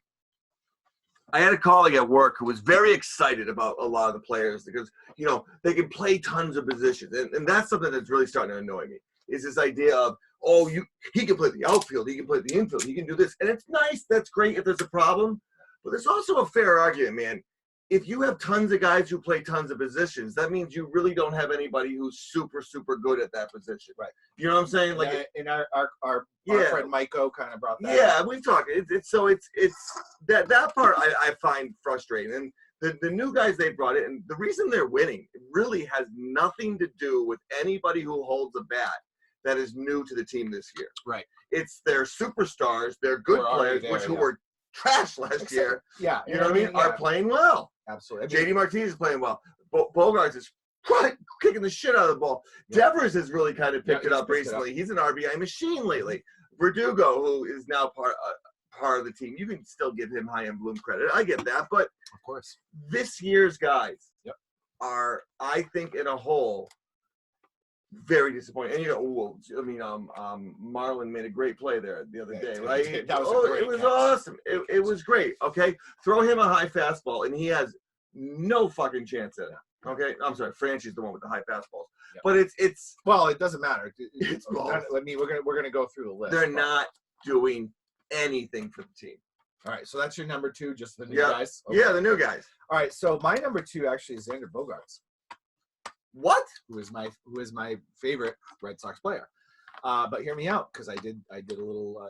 B: had a colleague at work who was very excited about a lot of the players because, you know, they can play tons of positions. And that's something that's really starting to annoy me, is this idea of, oh, he can play the outfield, he can play the infield, he can do this. And it's nice, that's great if there's a problem. But there's also a fair argument, man. If you have tons of guys who play tons of positions, that means you really don't have anybody who's super, super good at that position.
A: Right.
B: You know what I'm saying? Like,
A: and our friend Maiko kind of brought that
B: yeah,
A: up.
B: we've talked. It's that part I find frustrating. And the new guys they brought in, and the reason they're winning really has nothing to do with anybody who holds a bat that is new to the team this year.
A: Right.
B: It's their superstars, their good players, who were trash last year.
A: Yeah.
B: You know what I mean? Are playing well.
A: Absolutely.
B: JD Martinez is playing well. Bogarts is kicking the shit out of the ball.
A: Yeah.
B: Devers has really kind of picked it up recently. He's an RBI machine lately. Verdugo, who is now part of the team, you can still give him High and Bloom credit. I get that, but
A: of course,
B: this year's guys are, I think, in a whole, very disappointing. And you know, I mean, Marlon made a great play there the other day, right?
A: That was
B: it was awesome. It was great. Okay, throw him a high fastball, and he has no fucking chance at it. Okay, I'm sorry, Franchy's the one with the high fastballs, but it's
A: well, it doesn't matter.
B: It's both.
A: I mean, we're gonna go through the list.
B: They're not doing anything for the team.
A: All right, so that's your number two, just the new guys.
B: Okay. Yeah, the new guys.
A: All right, so my number two actually is Xander Bogaerts.
B: What?
A: Who is my favorite Red Sox player? But hear me out, because I did a little,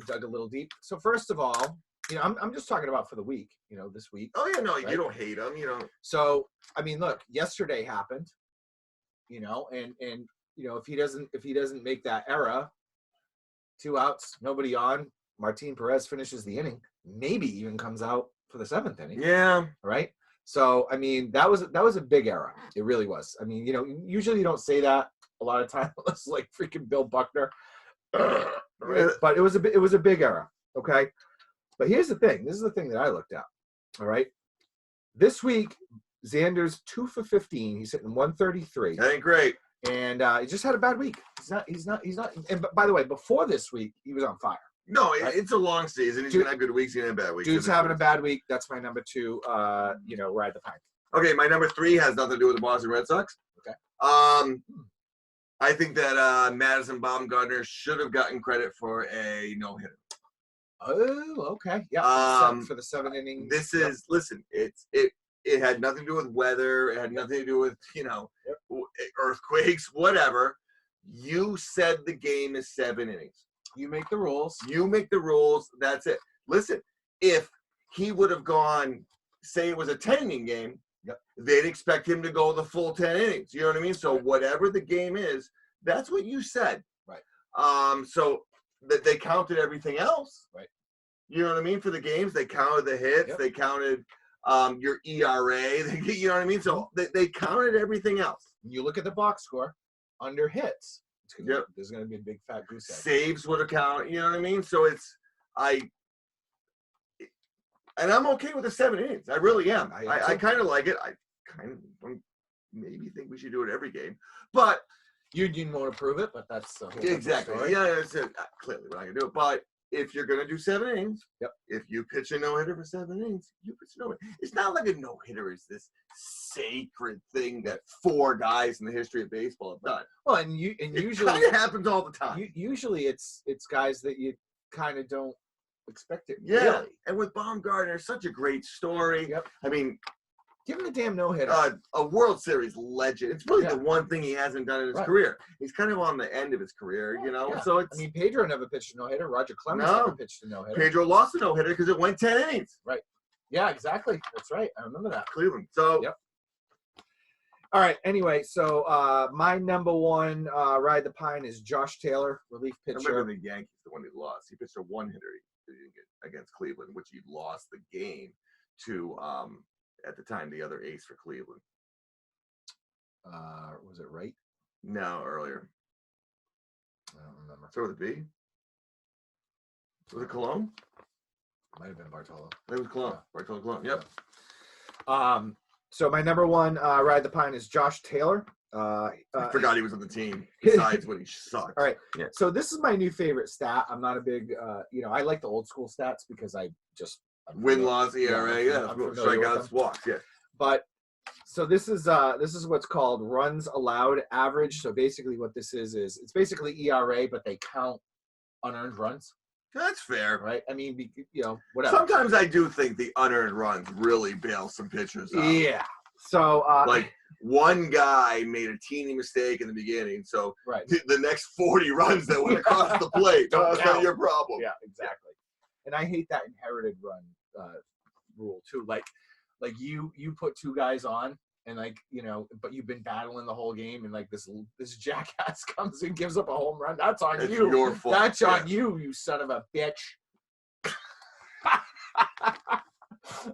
A: dug a little deep. So first of all, you know, I'm just talking about for the week, you know, this week.
B: Oh yeah, no,
A: right?
B: You don't hate him, you don't.
A: So I mean, look, yesterday happened, you know, and you know, if he doesn't make that error, 2 outs, nobody on, Martin Perez finishes the inning, maybe even comes out for the 7th inning.
B: Yeah.
A: Right. So I mean, that was a big error. It really was. I mean, you know, usually you don't say that a lot of times. It's like freaking Bill Buckner. Right? But it was a big error. Okay. But here's the thing. This is the thing that I looked at. All right. This week, Xander's 2 for 15. He's hitting 133.
B: That ain't great.
A: And he just had a bad week. He's not. And by the way, before this week, he was on fire.
B: No, right? It's a long season. He's gonna have good weeks. He's gonna have bad weeks.
A: Dude's having a bad week. That's my number two. Ride the pine.
B: Okay, my number 3 has nothing to do with the Boston Red Sox.
A: Okay.
B: I think that Madison Bumgarner should have gotten credit for a no-hitter.
A: Oh, okay. Yeah. For the 7 innings.
B: This is listen. It had nothing to do with weather. It had nothing to do with earthquakes, whatever. You said the game is 7 innings.
A: You make the rules.
B: You make the rules. That's it. Listen, if he would have gone, say it was a 10-inning game, they'd expect him to go the full 10 innings. You know what I mean? So whatever the game is, that's what you said.
A: Right.
B: So that they counted everything else.
A: Right.
B: You know what I mean? For the games, they counted the hits.
A: Yep.
B: They counted your ERA. You know what I mean? So they counted everything else.
A: You look at the box score under hits. There's going to be a big fat goose egg.
B: Saves would have counted. You know what I mean? So and I'm okay with the 7 innings. I really am. I kind of like it. I kind of maybe think we should do it every game, but
A: you didn't want to prove it. But that's the whole
B: exactly.
A: Story.
B: Yeah, clearly we're not gonna do it. But if you're gonna do 7 innings, if you pitch a no-hitter for 7 innings, you pitch a no-hitter. It's not like a no-hitter is this sacred thing that 4 guys in the history of baseball have done.
A: Well, and usually
B: it kind of happens all the time.
A: Usually it's guys that you kind of don't expect it.
B: Yeah,
A: really.
B: And with Baumgartner, such a great story.
A: Yep.
B: I mean,
A: give him a damn no-hitter.
B: A World Series legend. It's really the one thing he hasn't done in his career. He's kind of on the end of his career, you know.
A: Yeah.
B: So it's.
A: I mean, Pedro never pitched a no-hitter. Roger Clemens never pitched a no-hitter.
B: Pedro lost a no-hitter because it went 10 innings.
A: Right. Yeah, exactly. That's right. I remember that.
B: Cleveland. So.
A: Yep. All right. Anyway, so my number 1 ride the pine is Josh Taylor, relief pitcher.
B: I remember the Yankees, the one he lost. He pitched a 1-hitter against Cleveland, which he lost the game to. At the time, the other ace for Cleveland.
A: Was it right?
B: No, earlier.
A: I don't remember.
B: So with a B? Was it Cologne?
A: Might have been Bartolo.
B: It was Cologne. Yeah. Bartolo Cologne. Yep.
A: So my number one Ride the Pine is Josh Taylor.
B: I forgot he was on the team. Besides when he sucked.
A: All right.
B: Yeah.
A: So this is my new favorite stat. I'm not a big, I like the old school stats because I'm
B: Win-loss ERA. Yeah. Strikeouts, walks. Yeah.
A: But so this is what's called runs allowed average. So basically, what this is it's basically ERA, but they count unearned runs.
B: That's fair,
A: right? I mean, whatever.
B: Sometimes I do think the unearned runs really bail some pitchers out.
A: Yeah. So,
B: like one guy made a teeny mistake in the beginning, so
A: right.
B: The next 40 runs that went across the plate, that's not your problem.
A: Yeah, exactly. And I hate that inherited run rule too. Like you put two guys on, and but you've been battling the whole game, and like this jackass comes and gives up a home run. That's on
B: it's
A: you.
B: Your fault.
A: That's on you, you son of a bitch.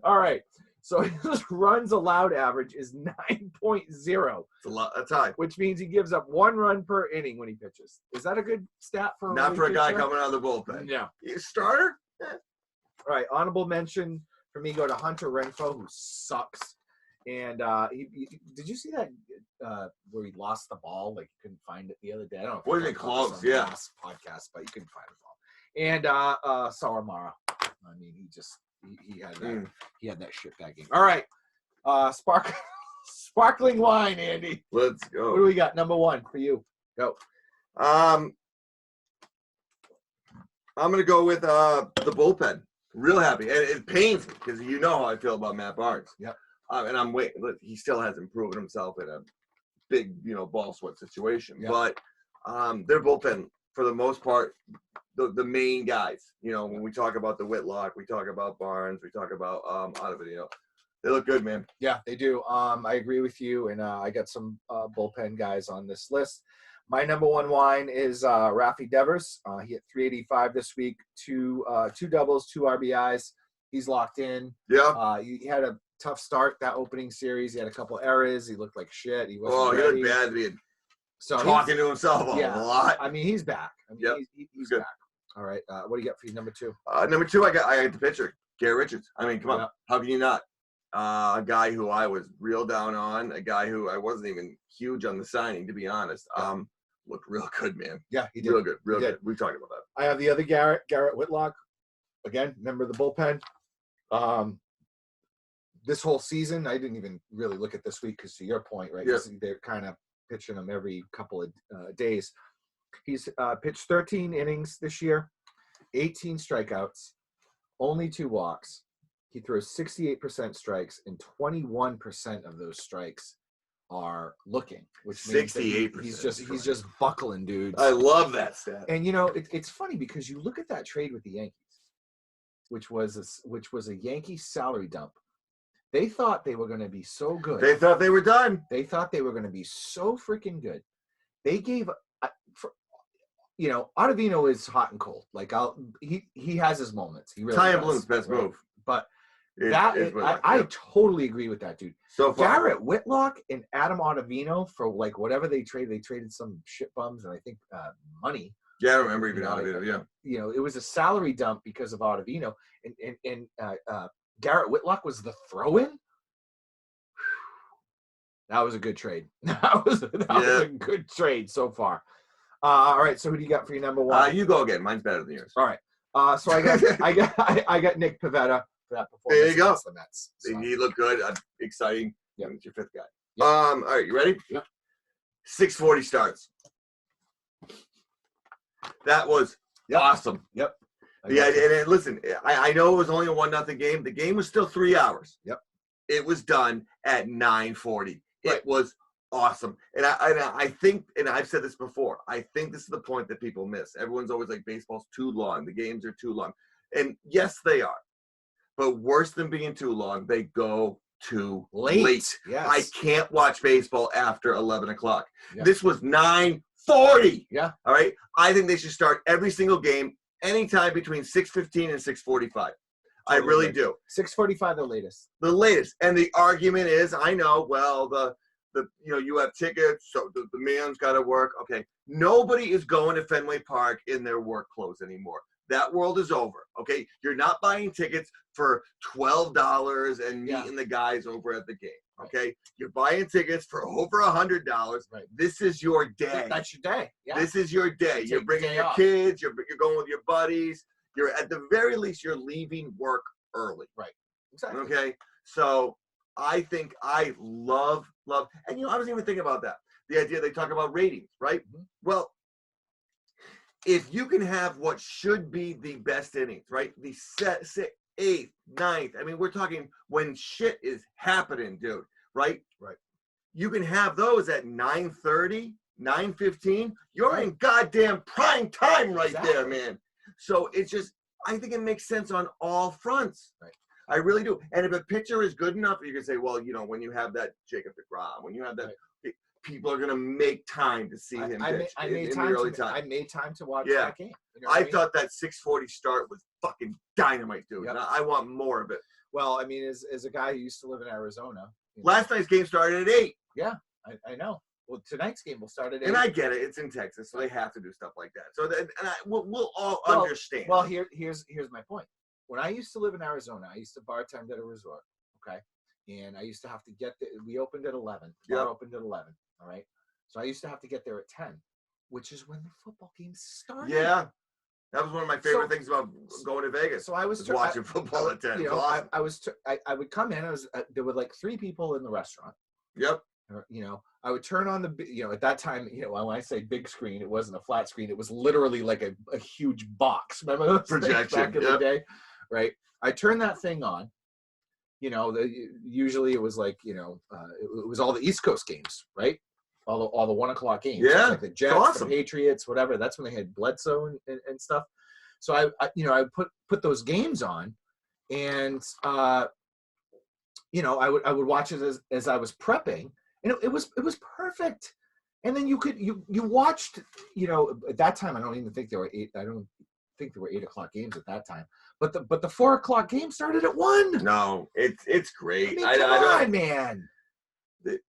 A: All right. So his runs allowed average is 9.0.
B: It's a lot. That's high.
A: Which means he gives up 1 run per inning when he pitches. Is that a good stat for?
B: Not for a guy coming out of the bullpen.
A: No.
B: You starter.
A: All right. Honorable mention for me go to Hunter Renfroe, who sucks. And did you see that where he lost the ball? Like you couldn't find it the other day. I don't know.
B: Wasn't it close? Yeah.
A: Last podcast, but you couldn't find the ball. And Sawamura. I mean, he had that. He had that shit that game. All right. Sparkling wine, Andy.
B: Let's go.
A: What do we got? Number 1 for you. Go.
B: I'm gonna go with the bullpen. Real happy, and it pains me because you know how I feel about Matt Barnes.
A: Yep.
B: And I'm waiting. Look, he still hasn't proven himself in a big, ball sweat situation. Yep. But their bullpen, for the most part, the main guys. When we talk about the Whitlock, we talk about Barnes, we talk about Ottavino. They look good, man.
A: Yeah, they do. I agree with you, and I got some bullpen guys on this list. My number 1 wine is Rafi Devers. He hit 385 this week, two doubles, 2 RBIs. He's locked in.
B: Yeah.
A: He had a tough start that opening series. He had a couple errors. He looked like shit. He wasn't
B: he
A: ready.
B: looked bad being
A: So
B: talking to himself a lot.
A: I mean, he's back. He's
B: good.
A: back. All right. What do you got for you, number 2?
B: Number 2, I got the pitcher, Garrett Richards. I mean, come on. How can you not? A guy who I was real down on, a guy who I wasn't even huge on the signing, to be honest. Looked real good, man.
A: Yeah, he did.
B: Real good. We talked about that.
A: I have the other Garrett Whitlock. Again, member of the bullpen. This whole season, I didn't even really look at this week because, to your point, right?
B: Yeah.
A: They're kind of pitching him every couple of days. He's pitched 13 innings this year, 18 strikeouts, only 2 walks. He throws 68% strikes, and 21% of those strikes are looking, which means
B: 68%.
A: He's just buckling dudes.
B: I love that stat.
A: And it's funny because you look at that trade with the Yankees, which was a Yankee salary dump. They thought they were going to be so good.
B: They thought they were done.
A: They thought they were going to be so freaking good. They gave, Ottavino is hot and cold. Like he has his moments. He really
B: Ty
A: does.
B: Bloom's best move.
A: But I totally agree with that, dude.
B: So far.
A: Garrett Whitlock and Adam Ottavino for like whatever they traded. They traded some shit bums and I think money.
B: Yeah, I remember even Ottavino. Yeah.
A: It was a salary dump because of Ottavino, and Garrett Whitlock was the throw-in. That was a good trade. That was a good trade so far. All right, so who do you got for your number 1?
B: You go again. Mine's better than yours.
A: All right. So I got Nick Pivetta for that performance.
B: There you go.
A: The Mets. So.
B: He looked good. Exciting.
A: Yeah.
B: It's your 5th guy.
A: Yep.
B: All right, you ready?
A: Yep.
B: 640 starts. That was awesome.
A: Yep.
B: Yeah, and listen, I know it was only a 1-0 game. The game was still 3 hours.
A: Yep.
B: It was done at 9:40.
A: Right.
B: It was awesome. And I think, and I've said this before, I think this is the point that people miss. Everyone's always like, baseball's too long. The games are too long. And yes, they are. But worse than being too long, they go too late.
A: Yes.
B: I can't watch baseball after 11 o'clock.
A: Yep.
B: This was 9:40.
A: Yeah.
B: All right. I think they should start every single game anytime between 6:15 and 6:45. I really do.
A: 6:45 the latest.
B: The latest. And the argument is, I know, well, the you have tickets, so the man's got to work. Okay, nobody is going to Fenway Park in their work clothes anymore. That world is over. Okay, you're not buying tickets for $12 and meeting the guys over at the game. Okay, you're buying tickets for over $100.
A: Right.
B: This is your day.
A: That's your day. Yeah.
B: This is your day. You're bringing your kids. You're going with your buddies. You're at the very least you're leaving work early.
A: Right. Exactly.
B: Okay, so I think I love, and I was even thinking about that. The idea they talk about ratings, right? Mm-hmm. Well, if you can have what should be the best innings, right? The 8th, 9th. I mean, we're talking when shit is happening, dude, right?
A: Right.
B: You can have those at 9:30, 9:15. You're in goddamn prime time right there, man. So it's just, I think it makes sense on all fronts.
A: Right.
B: I really do. And if a pitcher is good enough, you can say, well, when you have that Jacob deGrom, when you have that, people are going to make time to see him pitch in the early time.
A: I made time to watch that game.
B: I thought that 6:40 start was fucking dynamite, dude. Yep. I want more of it.
A: Well, I mean, as a guy who used to live in Arizona.
B: Last night's game started at 8.
A: Yeah, I know. Well, tonight's game will start at 8.
B: And I get it. It's in Texas, so they have to do stuff like that. So we'll all understand.
A: Well, here's my point. When I used to live in Arizona, I used to bartend at a resort, okay? And I used to have to get there. We opened at 11. The bar opened at 11, all right? So I used to have to get there at 10, which is when the football games started.
B: Yeah. That was one of my favorite things about going to Vegas.
A: So I was
B: watching football at 10.
A: I would come in. There were like 3 people in the restaurant.
B: Yep.
A: I would turn on at that time, when I say big screen, it wasn't a flat screen. It was literally like a huge box. Remember those
B: projection
A: back in the day? Right. I turned that thing on. Usually it was like, it was all the East Coast games, right? All the 1 o'clock games.
B: Yeah.
A: Like the Jets, the Patriots, whatever. That's when they had Bledsoe and stuff. So I put those games on, and I would watch it as I was prepping, and it was perfect. And then you watched, at that time I don't even think there were 8. I don't think there were 8 o'clock games at that time. But the 4 o'clock game started at 1.
B: No, it's great.
A: I mean, come on, man.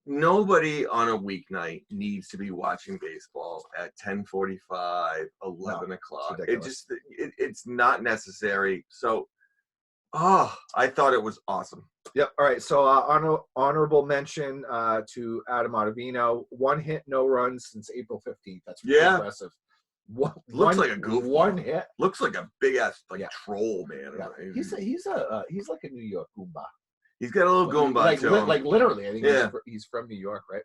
B: Nobody on a weeknight needs to be watching baseball at 10:45, 11 o'clock. It's not necessary. So, I thought it was awesome.
A: Yep. All right. So honorable mention to Adam Ottavino. 1 hit, no runs since April 15th. That's really impressive.
B: Looks like a goof.
A: 1 hit.
B: Looks like a big ass troll, man.
A: Yeah. He's like a New York Goomba.
B: He's got a little Goomba to him.
A: Like literally, I think he's from New York, right?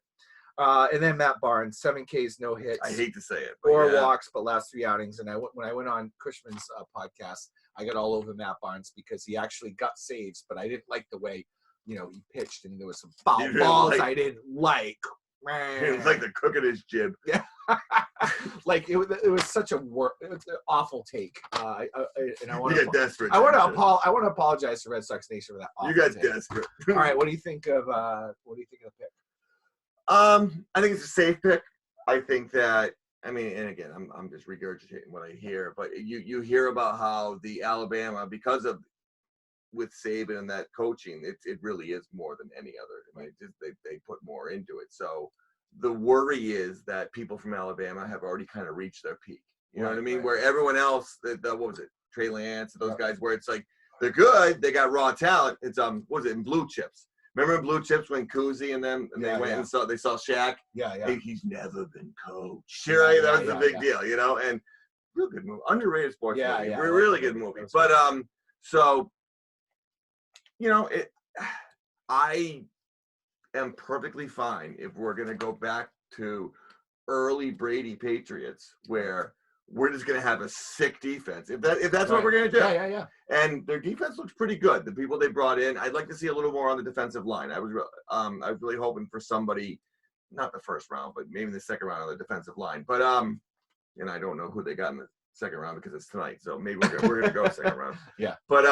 A: And then Matt Barnes, 7 Ks, no hits.
B: I hate to say it,
A: or walks, but last 3 outings. And when I went on Cushman's podcast, I got all over Matt Barnes because he actually got saves, but I didn't like the way he pitched, and there was some foul balls I didn't like.
B: It was like the cook in his jib.
A: Yeah. Like it was such it was an awful take. And I want to
B: desperate.
A: I want to apologize to Red Sox Nation for that.
B: You got
A: take.
B: Desperate.
A: All right, what do you think of the pick?
B: I think it's a safe pick. I think that, and again, I'm just regurgitating what I hear, but you hear about how the Alabama, because of with Saban and that coaching, it really is more than any other. They put more into it. So the worry is that people from Alabama have already kind of reached their peak. You know what I mean? Right. Where everyone else, what was it, Trey Lance, those guys, where it's like they're good, they got raw talent. It's what was it, in Blue Chips? Remember in Blue Chips when Kuzi and them and they went and saw Shaq? Yeah. Hey, he's never been coached. Right? That was the big deal, and real good movie, underrated sports movie, really good movie. But so. I am perfectly fine if we're going to go back to early Brady Patriots where we're just going to have a sick defense. If that's what we're going to do.
A: Yeah.
B: And their defense looks pretty good. The people they brought in, I'd like to see a little more on the defensive line. I was really hoping for somebody, not the first round, but maybe the second round on the defensive line. But and I don't know who they got in the second round because it's tonight. So maybe we're going to go second round.
A: Yeah.
B: But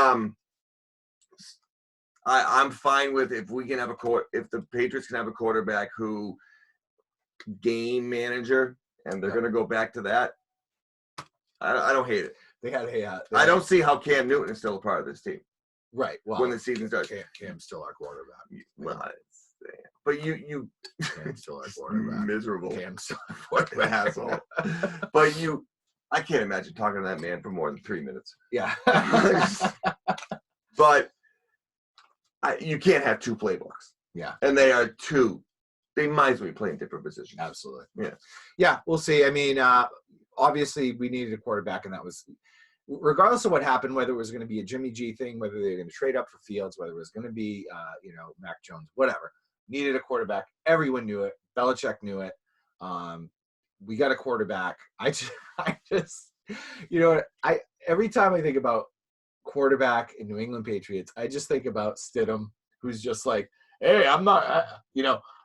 B: I'm fine with if the Patriots can have a quarterback who game manager, and they're going to go back to that. I don't hate it. I don't see how Cam Newton is still a part of this team.
A: Right. Well,
B: when the season starts,
A: Cam's still our quarterback.
B: Well, But you
A: Cam's still our quarterback.
B: miserable.
A: Cam's still our
B: What an
A: quarterback.
B: asshole. But I can't imagine talking to that man for more than 3 minutes.
A: Yeah.
B: But you can't have two playbooks.
A: Yeah.
B: And they might as well be playing different positions.
A: Absolutely.
B: Yeah.
A: Yeah, we'll see. I mean, obviously we needed a quarterback, and that was regardless of what happened, whether it was going to be a Jimmy G thing, whether they were going to trade up for Fields, whether it was going to be, Mac Jones, whatever. Needed a quarterback. Everyone knew it. Belichick knew it. We got a quarterback. I just, every time I think about quarterback in New England Patriots, I just think about Stidham, who's just like, hey, I'm not,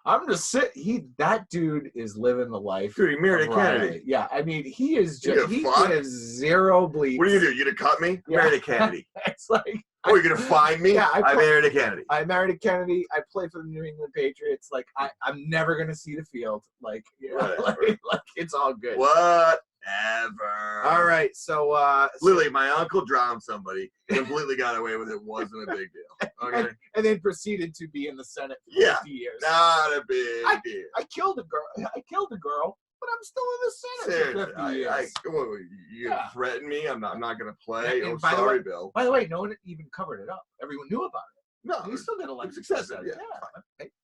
A: I'm just sitting. That dude is living the life.
B: Dude, he married a Kennedy.
A: Yeah, I mean, he is just, he has zero bleeds.
B: What do? You gonna cut me?
A: Yeah.
B: Married a Kennedy.
A: It's like,
B: oh, you're gonna find me?
A: Yeah,
B: I married a Kennedy.
A: I married a Kennedy. I play for the New England Patriots. Like, I'm never gonna see the field. Like, like it's all good.
B: Whatever.
A: All right, so
B: literally, my uncle drowned somebody. Completely got away with it. Wasn't a big deal. Okay.
A: and then proceeded to be in the Senate for 50 years.
B: Not a big deal.
A: I killed a girl, but I'm still in the Senate for 50 years.
B: You threaten me? I'm not gonna play.
A: And
B: Sorry, Bill.
A: By the way, no one even covered it up. Everyone knew about it.
B: No,
A: he still got elected.
B: Excessive. Yeah.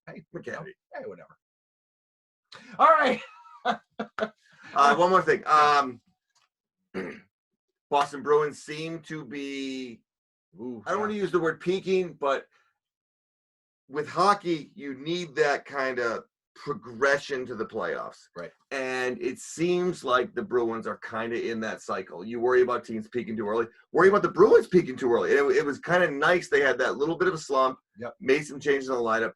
A: Hey,
B: Kennedy.
A: Hey, whatever. All right.
B: One more thing. Boston Bruins seem to be, I don't want to use the word peaking, but with hockey, you need that kind of progression to the playoffs.
A: Right.
B: And it seems like the Bruins are kind of in that cycle. You worry about teams peaking too early. Worry about the Bruins peaking too early. And it was kind of nice. They had that little bit of a slump.
A: Yep.
B: Made some changes in the lineup.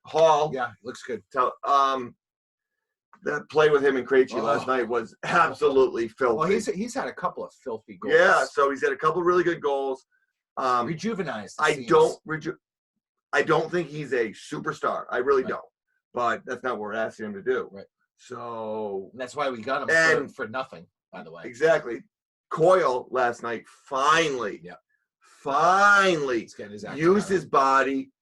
B: Hall.
A: Yeah, looks good.
B: That play with him and Krejci last night was absolutely filthy.
A: Well, he's had a couple of filthy goals.
B: Yeah, so he's had a couple really good goals.
A: Rejuvenized.
B: I don't think he's a superstar. I really don't. But that's not what we're asking him to do.
A: Right.
B: So
A: and that's why we got him for nothing, by the way.
B: Exactly. Coyle last night finally used his body,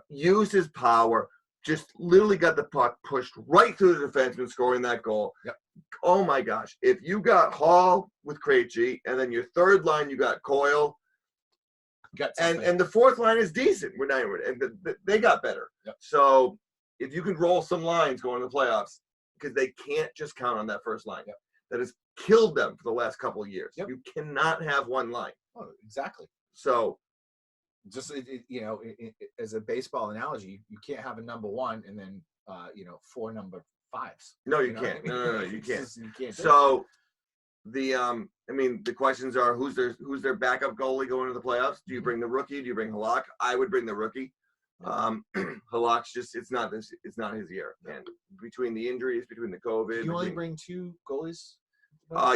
B: used his power. Just literally got the puck pushed right through the defenseman, scoring that goal.
A: Yep.
B: Oh my gosh! If you got Hall with Krejci, and then your third line you got Coyle, and the fourth line is decent. They got better.
A: Yep.
B: So if you can roll some lines going to the playoffs, because they can't just count on that first line.
A: Yep.
B: That has killed them for the last couple of years.
A: Yep.
B: You cannot have one line.
A: Oh, exactly.
B: So.
A: Just as a baseball analogy, you can't have a number one and then 4 number 5s.
B: No, you can't. No, you can't.
A: You can't.
B: So the questions are who's their backup goalie going to the playoffs? Do you bring the rookie? Do you bring Halak? I would bring the rookie. Halak's just it's not his year. And between the injuries, between the COVID,
A: you only bring 2 goalies.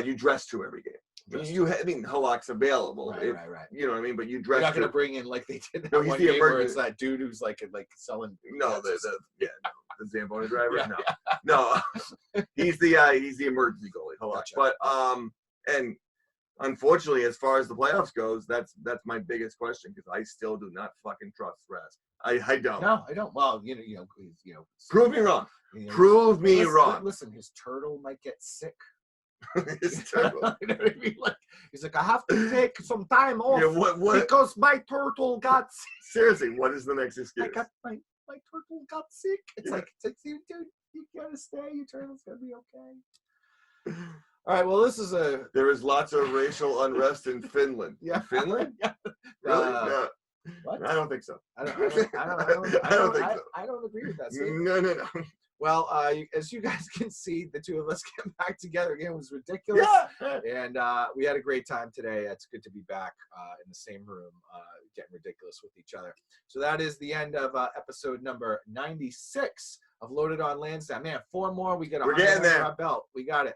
B: You dress 2 every game. Halak's available.
A: Right.
B: You know what I mean? But you dress.
A: You're not going to bring in like they did that
B: no, he's
A: one
B: the
A: game where
B: emergency.
A: it's that dude who's like selling.
B: No, the Zamboni driver. No, he's the emergency goalie. Halak.
A: Gotcha.
B: But and unfortunately, as far as the playoffs goes, that's my biggest question because I still do not fucking trust Rask. I don't.
A: No, I don't. Well,
B: prove me wrong. Prove me wrong.
A: Listen, his turtle might get sick.
B: It's terrible.
A: You know what I mean? He's like, I have to take some time off because my turtle got sick.
B: Seriously, what is the next excuse?
A: My turtle got sick. It's like, dude, you gotta stay. Your turtle's gonna be okay. All right. Well,
B: there is lots of racial unrest in Finland.
A: Yeah,
B: Finland.
A: Yeah.
B: Really? No.
A: What?
B: I don't think so.
A: I don't think so. I don't agree with that.
B: No.
A: Well, as you guys can see, the two of us getting back together again was ridiculous.
B: Yeah.
A: And we had a great time today. It's good to be back in the same room, getting ridiculous with each other. So that is the end of episode number 96 of Loaded on Lansdowne. Man, 4 more. We get 100 under our belt. We got it.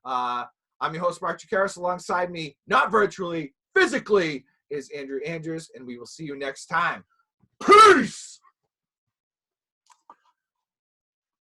A: I'm your host, Mark Chikaris. Alongside me, not virtually, physically, is Andrew Andrews, and we will see you next time. Peace!